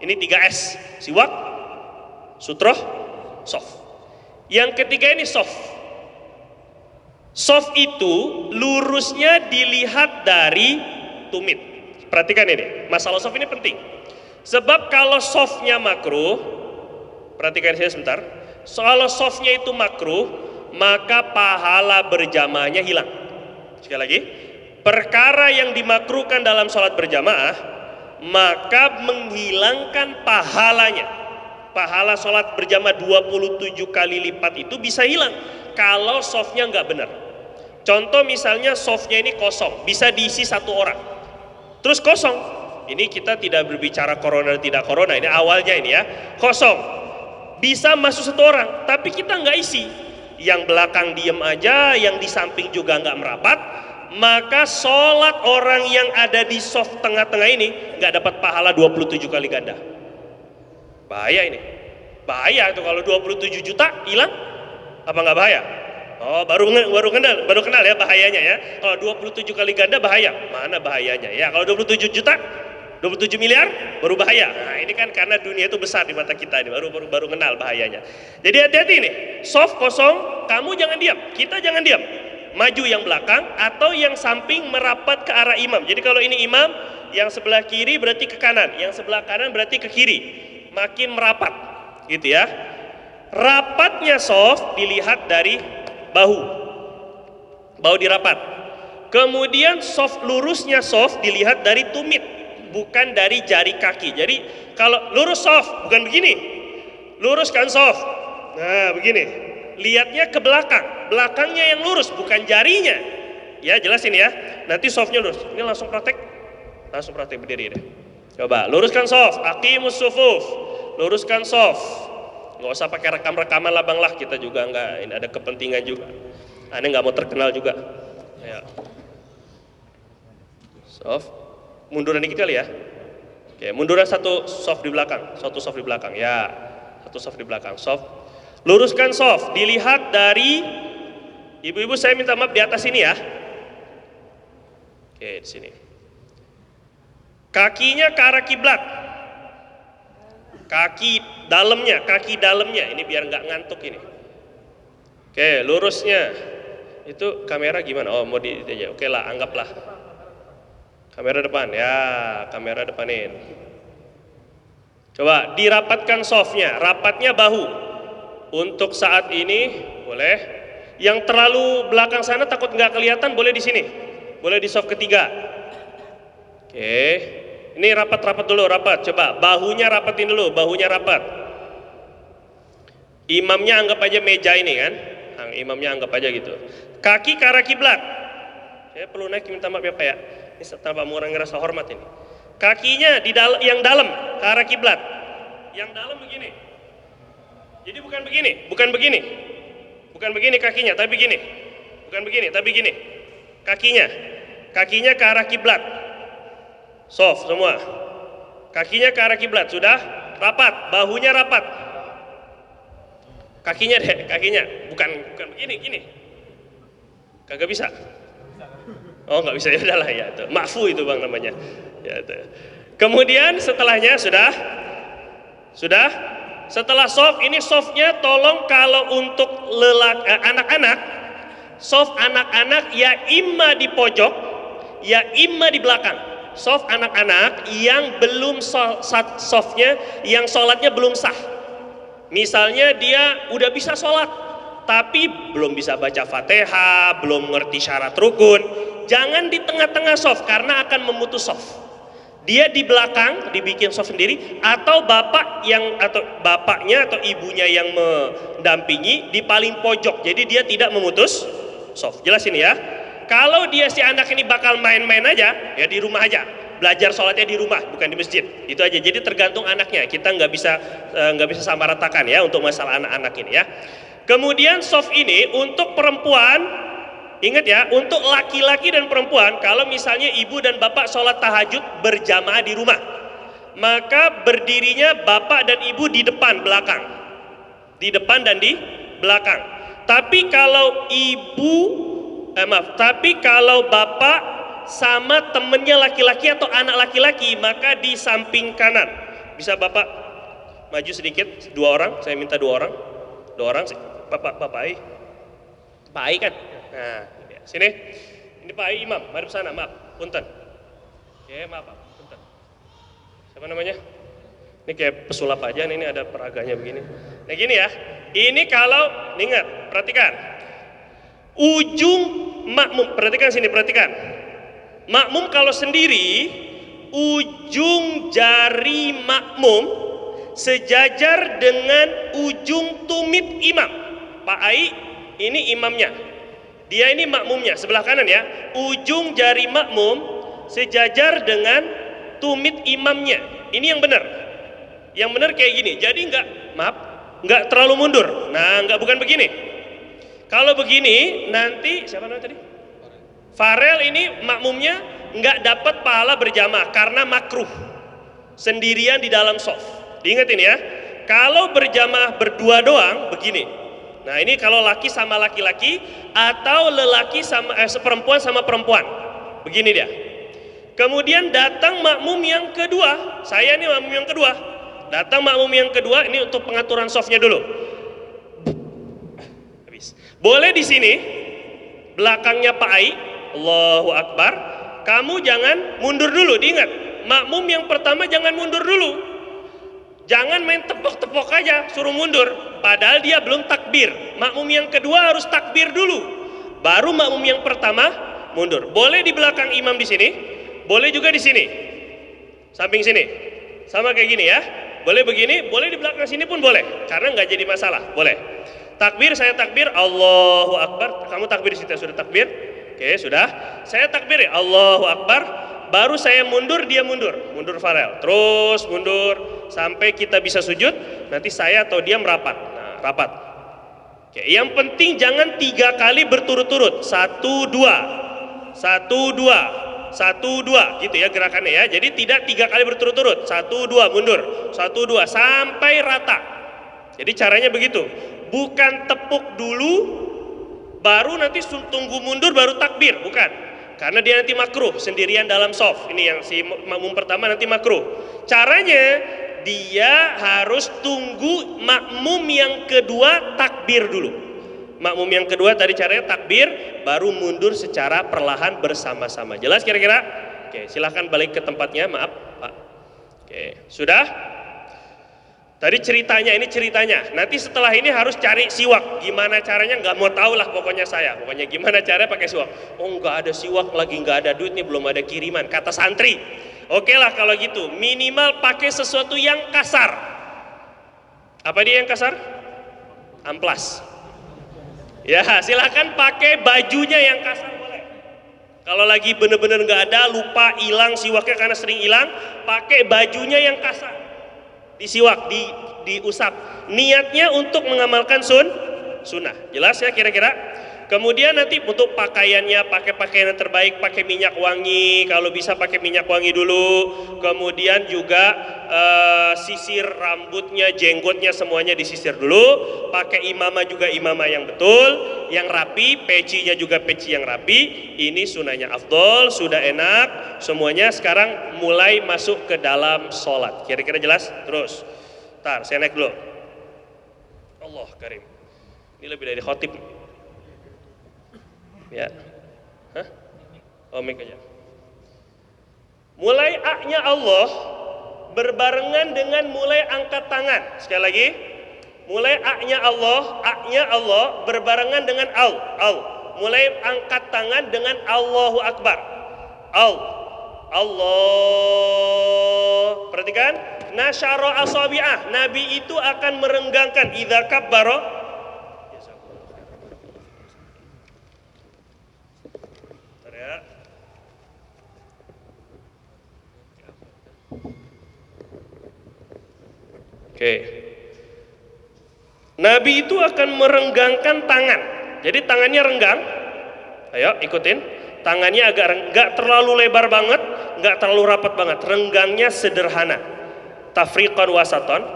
Ini 3S. Siwak, sutroh, soft. Yang ketiga ini soft. Soft itu lurusnya dilihat dari tumit. Perhatikan ini, masalah soft ini penting. Sebab kalau softnya makruh, perhatikan saya sebentar. Kalau softnya itu makruh, maka pahala berjamaahnya hilang. Sekali lagi, perkara yang dimakruhkan dalam sholat berjamaah, maka menghilangkan pahalanya. Pahala sholat berjamaah 27 kali lipat itu bisa hilang kalau softnya nggak benar. Contoh misalnya softnya ini kosong, bisa diisi 1 orang, terus kosong. Ini kita tidak berbicara corona tidak corona, ini awalnya ini ya, kosong. Bisa masuk 1 orang, tapi kita nggak isi. Yang belakang diem aja, yang di samping juga nggak merapat, maka sholat orang yang ada di soft tengah-tengah ini nggak dapat pahala 27 kali ganda. Bahaya ini, bahaya tuh kalau 27 juta hilang, apa nggak bahaya? Oh, baru kenal ya bahayanya ya. Kalau 27 kali ganda bahaya, mana bahayanya ya? Kalau 27 juta, 27 miliar baru bahaya. Nah, ini kan karena dunia itu besar di mata kita ini, baru kenal bahayanya. Jadi hati-hati nih, soft kosong, kamu jangan diam, kita jangan diam. Maju yang belakang atau yang samping merapat ke arah imam. Jadi kalau ini imam, yang sebelah kiri berarti ke kanan, yang sebelah kanan berarti ke kiri. Makin merapat, gitu ya. Rapatnya soft dilihat dari bahu dirapat. Kemudian soft lurusnya soft dilihat dari tumit, bukan dari jari kaki. Jadi kalau lurus soft bukan begini, luruskan soft. Nah begini, lihatnya ke belakang, belakangnya yang lurus bukan jarinya. Ya jelasin ya. Nanti softnya lurus. Ini langsung praktek berdiri deh. Coba luruskan soft, aqimus sufuf, luruskan soft. Nggak usah pakai rekam-rekaman lah bang lah, kita juga nggak, ini ada kepentingan juga. Aneh nggak mau terkenal juga. Ya. Soft, munduran dikit kali ya. Oke, munduran 1 soft di belakang, 1 soft di belakang. Ya, 1 soft di belakang, soft. Luruskan soft, dilihat dari ibu-ibu, saya minta maaf di atas ini ya. Oke, di sini. Kakinya ke arah kiblat, kaki dalamnya, ini biar nggak ngantuk ini. Oke, lurusnya itu kamera gimana? Oh mau di aja, oke lah, anggaplah kamera depan ya, kamera depanin. Coba dirapatkan softnya, rapatnya bahu. Untuk saat ini boleh. Yang terlalu belakang sana takut nggak kelihatan, boleh di sini, boleh di soft ketiga. Oke. Ini rapat dulu, rapat. Coba bahunya rapatin dulu, bahunya rapat. Imamnya anggap aja meja ini kan, imamnya anggap aja gitu. Kaki ke arah kiblat. Saya perlu naik, minta maaf ya Pak ya. Ini tanpa mengurangi rasa hormat ini. Kakinya yang dalam ke arah kiblat. Yang dalam begini. Jadi bukan begini kakinya, tapi begini. Bukan begini, tapi begini. Kakinya ke arah kiblat. Soft semua. Kakinya ke arah kiblat, sudah rapat, bahunya rapat. Kakinya bukan begini, gini. Kagak bisa. Oh, nggak bisa, ya udahlah ya itu. Ma'fu itu Bang namanya. Ya itu. Kemudian setelahnya sudah. Setelah soft, ini softnya tolong kalau untuk anak-anak, soft anak-anak ya imma di pojok, ya imma di belakang. Soft anak-anak yang belum softnya, yang sholatnya belum sah. Misalnya dia udah bisa sholat, tapi belum bisa baca Fatihah, belum ngerti syarat rukun. Jangan di tengah-tengah soft, karena akan memutus soft. Dia di belakang dibikin soft sendiri, atau bapaknya atau ibunya yang mendampingi di paling pojok. Jadi dia tidak memutus soft. Jelas ini ya. Kalau dia si anak ini bakal main-main aja, ya di rumah aja. Belajar sholatnya di rumah, bukan di masjid. Itu aja. Jadi tergantung anaknya. Kita nggak bisa samaratakan ya untuk masalah anak-anak ini ya. Kemudian soft ini untuk perempuan, ingat ya, untuk laki-laki dan perempuan. Kalau misalnya ibu dan bapak sholat tahajud berjamaah di rumah, maka berdirinya bapak dan ibu di depan belakang, di depan dan di belakang. Tapi kalau tapi kalau bapak sama temennya laki-laki atau anak laki-laki, maka di samping kanan. Bisa bapak maju sedikit, 2 orang, saya minta 2 orang. 2 orang, Pak Ai. Pak Ai kan? Nah, sini. Ini Pak Ai Imam, mari sana, maaf, punten. Oke, maaf, Pak, punten. Siapa namanya? Ini kayak pesulap aja, ini ada peraganya begini. Nah gini ya, ini kalau, ingat, perhatikan. Ujung makmum, perhatikan sini, perhatikan. Makmum kalau sendiri, ujung jari makmum sejajar dengan ujung tumit imam. Pak Ai, ini imamnya. Dia ini makmumnya, sebelah kanan ya. Ujung jari makmum sejajar dengan tumit imamnya. Ini yang benar. Yang benar kayak gini. Jadi nggak terlalu mundur. Nah, bukan begini. Kalau begini, nanti siapa namanya tadi? Farel ini makmumnya nggak dapat pahala berjamaah karena makruh. Sendirian di dalam shaf. Diingetin ya. Kalau berjamaah berdua doang, begini. Nah, ini kalau laki sama laki-laki atau lelaki sama perempuan sama perempuan. Begini dia. Kemudian datang makmum yang kedua. Saya ini makmum yang kedua. Datang makmum yang kedua, ini untuk pengaturan shafnya dulu. Boleh di sini belakangnya Pak Ai, Allahu Akbar. Kamu jangan mundur dulu, diingat. Makmum yang pertama jangan mundur dulu. Jangan main tepok-tepok aja, suruh mundur. Padahal dia belum takbir. Makmum yang kedua harus takbir dulu. Baru makmum yang pertama mundur. Boleh di belakang imam di sini, boleh juga di sini. Samping sini. Sama kayak gini ya. Boleh begini, boleh di belakang sini pun boleh. Karena nggak jadi masalah, boleh. Takbir, saya takbir, Allahu Akbar. Kamu takbir di situ, sudah takbir? Oke, sudah. Saya takbir ya, Allahu Akbar. Baru saya mundur, dia mundur. Mundur Farel. Terus mundur sampai kita bisa sujud. Nanti saya atau dia merapat. Nah, rapat. Oke, yang penting jangan 3 kali berturut-turut. 1, 2. 1, 2. 1, 2 gitu ya gerakannya ya. Jadi tidak 3 kali berturut-turut. 1, 2 mundur. 1, 2 sampai rata. Jadi caranya begitu. Bukan tepuk dulu, baru nanti tunggu mundur, baru takbir. Bukan. Karena dia nanti makruh, sendirian dalam shaf. Ini yang si makmum pertama nanti makruh. Caranya, dia harus tunggu makmum yang kedua takbir dulu. Makmum yang kedua tadi caranya takbir, baru mundur secara perlahan bersama-sama. Jelas kira-kira? Oke, silahkan balik ke tempatnya, maaf Pak. Oke, sudah? Tadi ceritanya, ini ceritanya. Nanti setelah ini harus cari siwak. Gimana caranya nggak mau tahu lah pokoknya saya. Pokoknya gimana caranya pakai siwak. Oh nggak ada siwak lagi, nggak ada duit nih, belum ada kiriman. Kata santri. Oke lah kalau gitu. Minimal pakai sesuatu yang kasar. Apa dia yang kasar? Amplas. Ya silahkan pakai bajunya yang kasar boleh. Kalau lagi bener-bener nggak ada, lupa, hilang siwaknya karena sering hilang, pakai bajunya yang kasar. Disiwak, diusap. Niatnya untuk mengamalkan sunnah. Jelas ya kira-kira? Kemudian nanti untuk pakaiannya, pakai pakaian yang terbaik, pakai minyak wangi. Kalau bisa pakai minyak wangi dulu. Kemudian juga sisir rambutnya, jenggotnya semuanya disisir dulu. Pakai imamah juga imamah yang betul, yang rapi, pecinya juga peci yang rapi. Ini sunnahnya afdol, sudah enak. Semuanya sekarang mulai masuk ke dalam sholat. Kira-kira jelas? Terus, ntar saya naik dulu. Allah karim. Ini lebih dari khotib. Ya. Hah? Oh, mic aja. Mulai A-nya Allah berbarengan dengan mulai angkat tangan. Sekali lagi. Mulai A-nya Allah berbarengan dengan al. Mulai angkat tangan dengan Allahu Akbar. Allah. Perhatikan, nasyara asabi'ah. Nabi itu akan merenggangkan idza kabbara. Oke. Nabi itu akan merenggangkan tangan. Jadi tangannya renggang. Ayo ikutin. Tangannya agak nggak terlalu lebar banget, nggak terlalu rapat banget. Renggangnya sederhana. Tafriqan wasaton.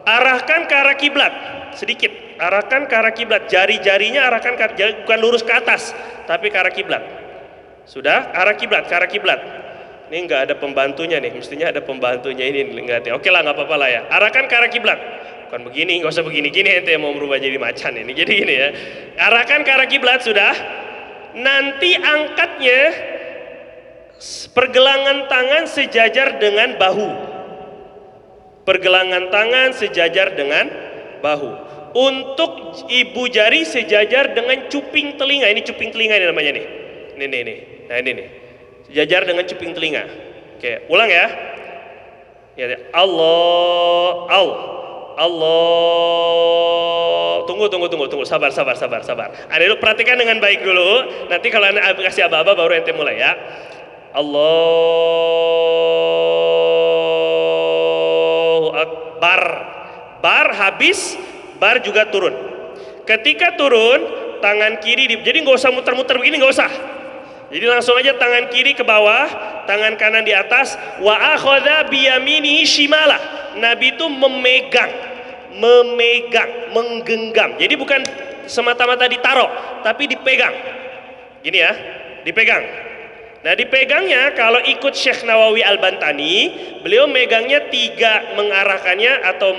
Arahkan ke arah kiblat sedikit. arahkan ke arah kiblat. Jari-jarinya arahkan bukan lurus ke atas, tapi ke arah kiblat. Sudah, arah kiblat, ke arah kiblat. Ini nggak ada pembantunya nih, mestinya ada pembantunya ini nggak ada. Oke lah, nggak apa-apa lah ya. Arahkan ke arah kiblat. Bukan begini, nggak usah begini-gini ente mau berubah jadi macan ini. Jadi gini ya. Arahkan ke arah kiblat sudah. Nanti angkatnya pergelangan tangan sejajar dengan bahu. Pergelangan tangan sejajar dengan bahu. Untuk ibu jari sejajar dengan cuping telinga. Ini cuping telinga ini namanya nih. Ini. Nah ini nih. Sejajar dengan cuping telinga. Oke, ulang ya. Ya, Allah. Tunggu. Sabar. Ada dulu, perhatikan dengan baik dulu. Nanti kalau anda kasih aba-aba baru ente mulai ya. Allahu Akbar. Bar habis, bar juga turun. Ketika turun, tangan kiri jadi nggak usah muter-muter begini, nggak usah. Jadi langsung aja tangan kiri ke bawah, tangan kanan di atas. Wa akhadha biyaminihi shimala. Nabi itu memegang, menggenggam. Jadi bukan semata-mata ditaruh, tapi dipegang. Gini ya, dipegang. Nah dipegangnya kalau ikut Syekh Nawawi Al-Bantani, beliau megangnya 3, mengarahkannya atau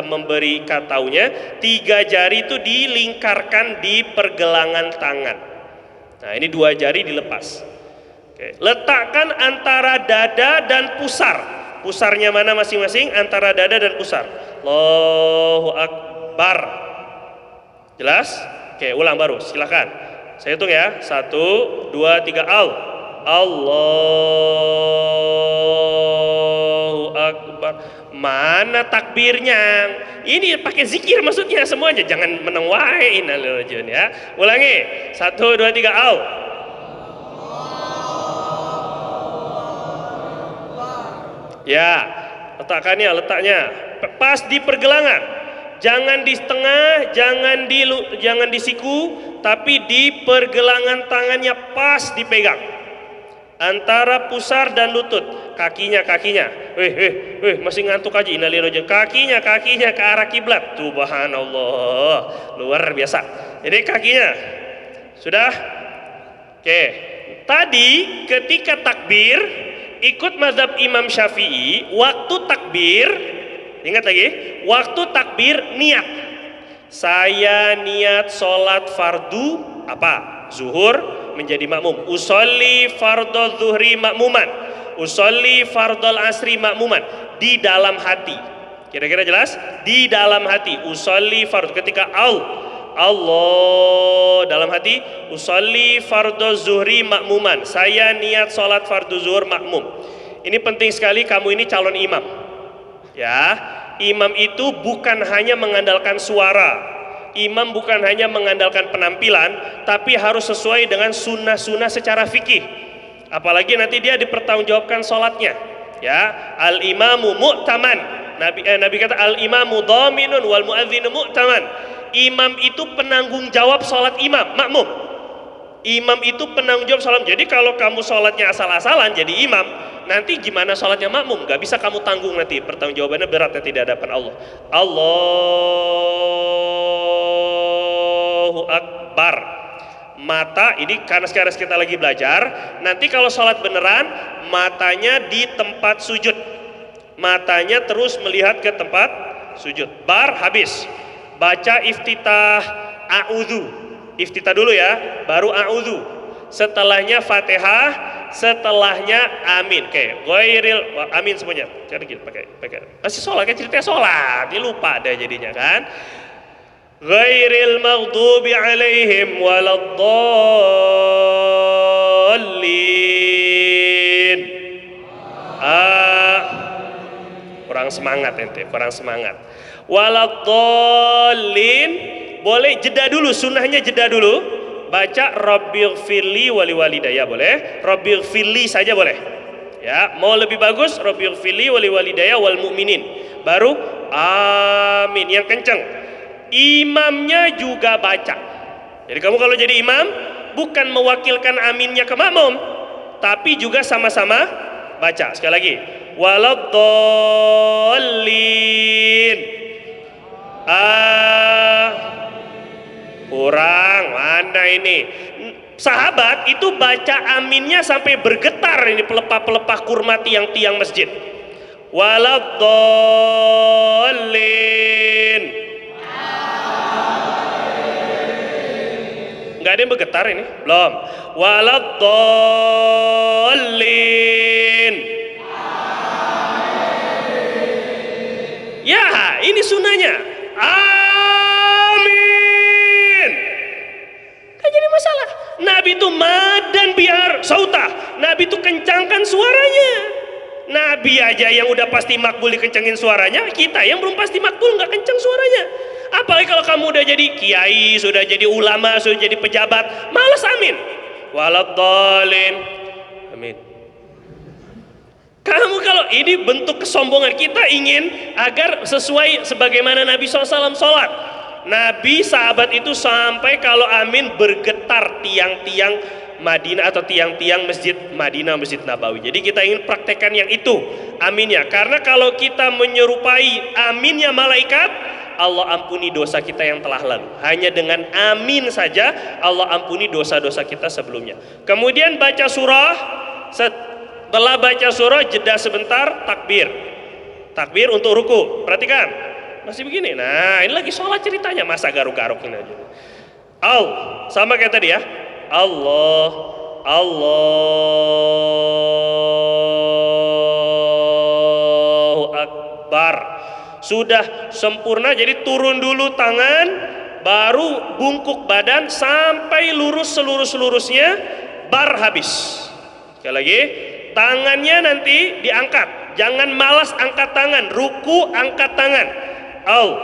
memberi kataunya 3 jari itu dilingkarkan di pergelangan tangan. Nah ini 2 jari dilepas. Oke. Letakkan antara dada dan pusar. Pusarnya mana masing-masing? Antara dada dan pusar. Allahu Akbar. Jelas? Oke, ulang baru. Silakan. Saya hitung ya. 1, 2, 3. Allahu Akbar. Mana takbirnya? Ini pakai zikir maksudnya semuanya. Jangan meneng wae innalillahi ya. Ulangi. 1, 2, 3. Ya, letaknya pas di pergelangan. Jangan di setengah, jangan di siku, tapi di pergelangan tangannya pas dipegang. Antara pusar dan lutut, kakinya. Masih ngantuk aja innalillahi. Kakinya ke arah kiblat. Subhanallah. Luar biasa. Jadi kakinya. Sudah? Oke. Tadi ketika takbir ikut mazhab Imam Syafi'i, waktu takbir, ingat lagi, waktu takbir niat. Saya niat sholat fardu apa? Zuhur menjadi makmum. Usolli fardhu zuhri makmuman. Usolli fardhul asri makmuman. Di dalam hati. Kira-kira jelas? Di dalam hati. Usolli fardhu ketika Allah dalam hati, usolli fardhu zuhri makmuman. Saya niat sholat fardu zuhur makmum. Ini penting sekali, kamu ini calon imam. Ya, imam itu bukan hanya mengandalkan suara. Imam bukan hanya mengandalkan penampilan, tapi harus sesuai dengan sunnah-sunnah secara fikih. Apalagi nanti dia dipertanggungjawabkan sholatnya. Ya, al imamu mu'taman. Nabi kata al imamu dhaminun wal muadzinu mu'taman. Imam itu penanggung jawab sholat makmum. Imam itu penanggung jawab sholat. Jadi kalau kamu sholatnya asal-asalan jadi imam, nanti gimana sholatnya makmum? Gak bisa kamu tanggung nanti. Pertanggungjawabannya berat nanti di hadapan Allah. Allahu Akbar. Mata ini karena sekarang kita lagi belajar. Nanti kalau sholat beneran, matanya di tempat sujud. Matanya terus melihat ke tempat sujud. Bar habis. Baca iftitah a'udhu. Iftitah dulu ya, baru a'udhu. Setelahnya Fatihah, setelahnya amin. Oke, ghairil amin semuanya. Cara gitu pakai. Masih sholat kan ceritanya sholat, dia lupa deh jadinya kan. Ghairil maghdubi alaihim waladdallin. Kurang semangat ente, kurang semangat. Waladdallin, boleh jeda dulu, sunnahnya jeda dulu. Baca Rabbighfirli wali walidayya boleh, Rabbighfirli saja boleh. Ya, mau lebih bagus Rabbighfirli wali walidayya wal mu'minin. Baru amin yang kenceng. Imamnya juga baca. Jadi kamu kalau jadi imam bukan mewakilkan aminnya ke makmum, tapi juga sama-sama baca. Sekali lagi, waladdallin. kurang. Mana ini? Sahabat itu baca aminnya sampai bergetar ini pelepah-pelepah kurma tiang-tiang masjid. Waladdallin. Nggak ada yang bergetar ini? Belum. Waladdallin. Ya, ini sunnahnya. Amin. Kan jadi masalah. Nabi itu madan biar sautah. Nabi itu kencangkan suaranya. Nabi aja yang udah pasti makbul dikencengin suaranya, kita yang belum pasti makbul nggak kenceng suaranya. Apalagi kalau kamu udah jadi kiai, sudah jadi ulama, sudah jadi pejabat, malas amin. Waladdallin. Amin. Kamu kalau ini bentuk kesombongan, kita ingin agar sesuai sebagaimana Nabi SAW sholat. Nabi sahabat itu sampai kalau amin bergetar tiang-tiang Madinah atau tiang-tiang masjid Madinah, masjid Nabawi. Jadi kita ingin praktekkan yang itu aminnya. Karena kalau kita menyerupai aminnya malaikat, Allah ampuni dosa kita yang telah lalu. Hanya dengan amin saja Allah ampuni dosa-dosa kita sebelumnya. Kemudian baca surah. Setelah baca surah jeda sebentar, takbir. Takbir untuk ruku. Perhatikan. Masih begini. Nah, ini lagi sholat ceritanya, masa garuk-garuk ini aja. Sama kayak tadi ya. Allahu Akbar. Sudah sempurna, jadi turun dulu tangan, baru bungkuk badan sampai lurus seluruh-seluruhnya, bar habis. Sekali lagi, tangannya nanti diangkat. Jangan malas angkat tangan, ruku angkat tangan. Allahu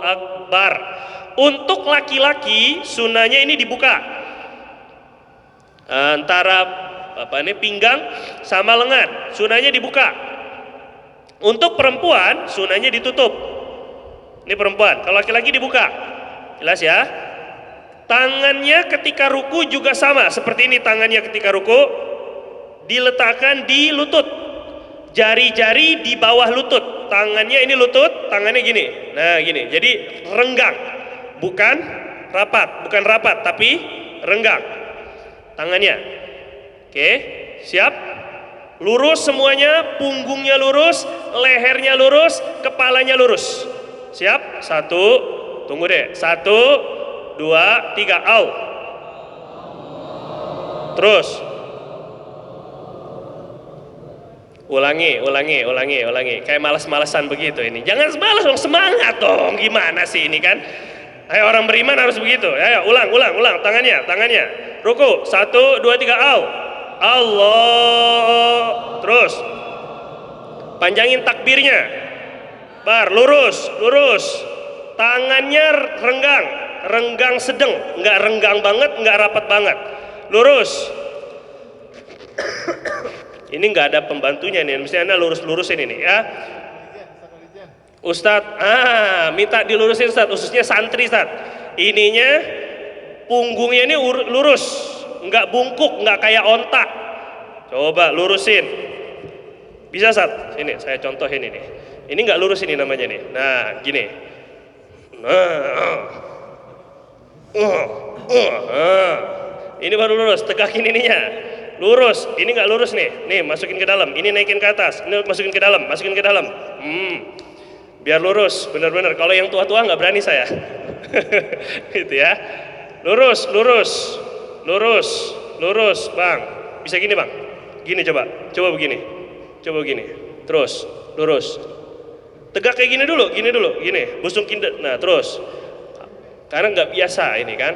Akbar. Untuk laki-laki sunnahnya ini dibuka antara pinggang sama lengan, sunnahnya dibuka. Untuk perempuan sunnahnya ditutup. Ini perempuan, kalau laki-laki dibuka. Jelas ya? Tangannya ketika ruku juga sama seperti ini, tangannya ketika ruku diletakkan di lutut, jari-jari di bawah lutut, tangannya ini lutut, tangannya gini, nah gini, jadi renggang, bukan rapat, tapi renggang tangannya. Oke, siap? Lurus semuanya, punggungnya lurus, lehernya lurus, kepalanya lurus. Siap? Satu, tunggu deh, 1, 2, 3, terus ulangi, kayak malas-malasan begitu ini. Jangan malas dong, semangat dong. Gimana sih ini kan? Ayo, orang beriman harus begitu. Ayo, ulang, tangannya. Ruku, 1, 2, 3, Allah. Terus panjangin takbirnya. Bar, lurus. Tangannya renggang sedang, nggak renggang banget, nggak rapat banget. Lurus. Ini nggak ada pembantunya nih, mesti Anda lurus-lurusin ini ya. Ustadz, minta dilurusin Ustadz, khususnya santri Ustadz. Ininya punggungnya ini lurus, nggak bungkuk, nggak kayak ontak. Coba lurusin. Bisa Ustadz? Sini, saya contohin ini. Ini nggak lurus ini namanya nih. Nah, gini. Ini baru lurus, tegakin ininya. Lurus, ini nggak lurus nih. Nih, masukin ke dalam. Ini naikin ke atas. Ini masukin ke dalam. Biar lurus, benar-benar. Kalau yang tua-tua nggak berani saya. Gitu ya. Lurus, Bang. Bisa gini, Bang. Gini coba begini. Terus, lurus. Tegak kayak gini dulu. Busungkin. Nah, terus. Karena nggak biasa ini kan.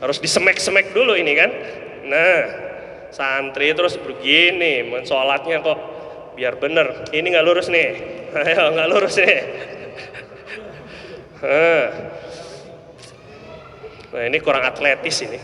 Harus disemek-semek dulu ini kan. Nah, santri terus begini, sholatnya kok biar bener. Ini nggak lurus nih. Ayo, nggak lurus nih. Nah, ini kurang atletis ini.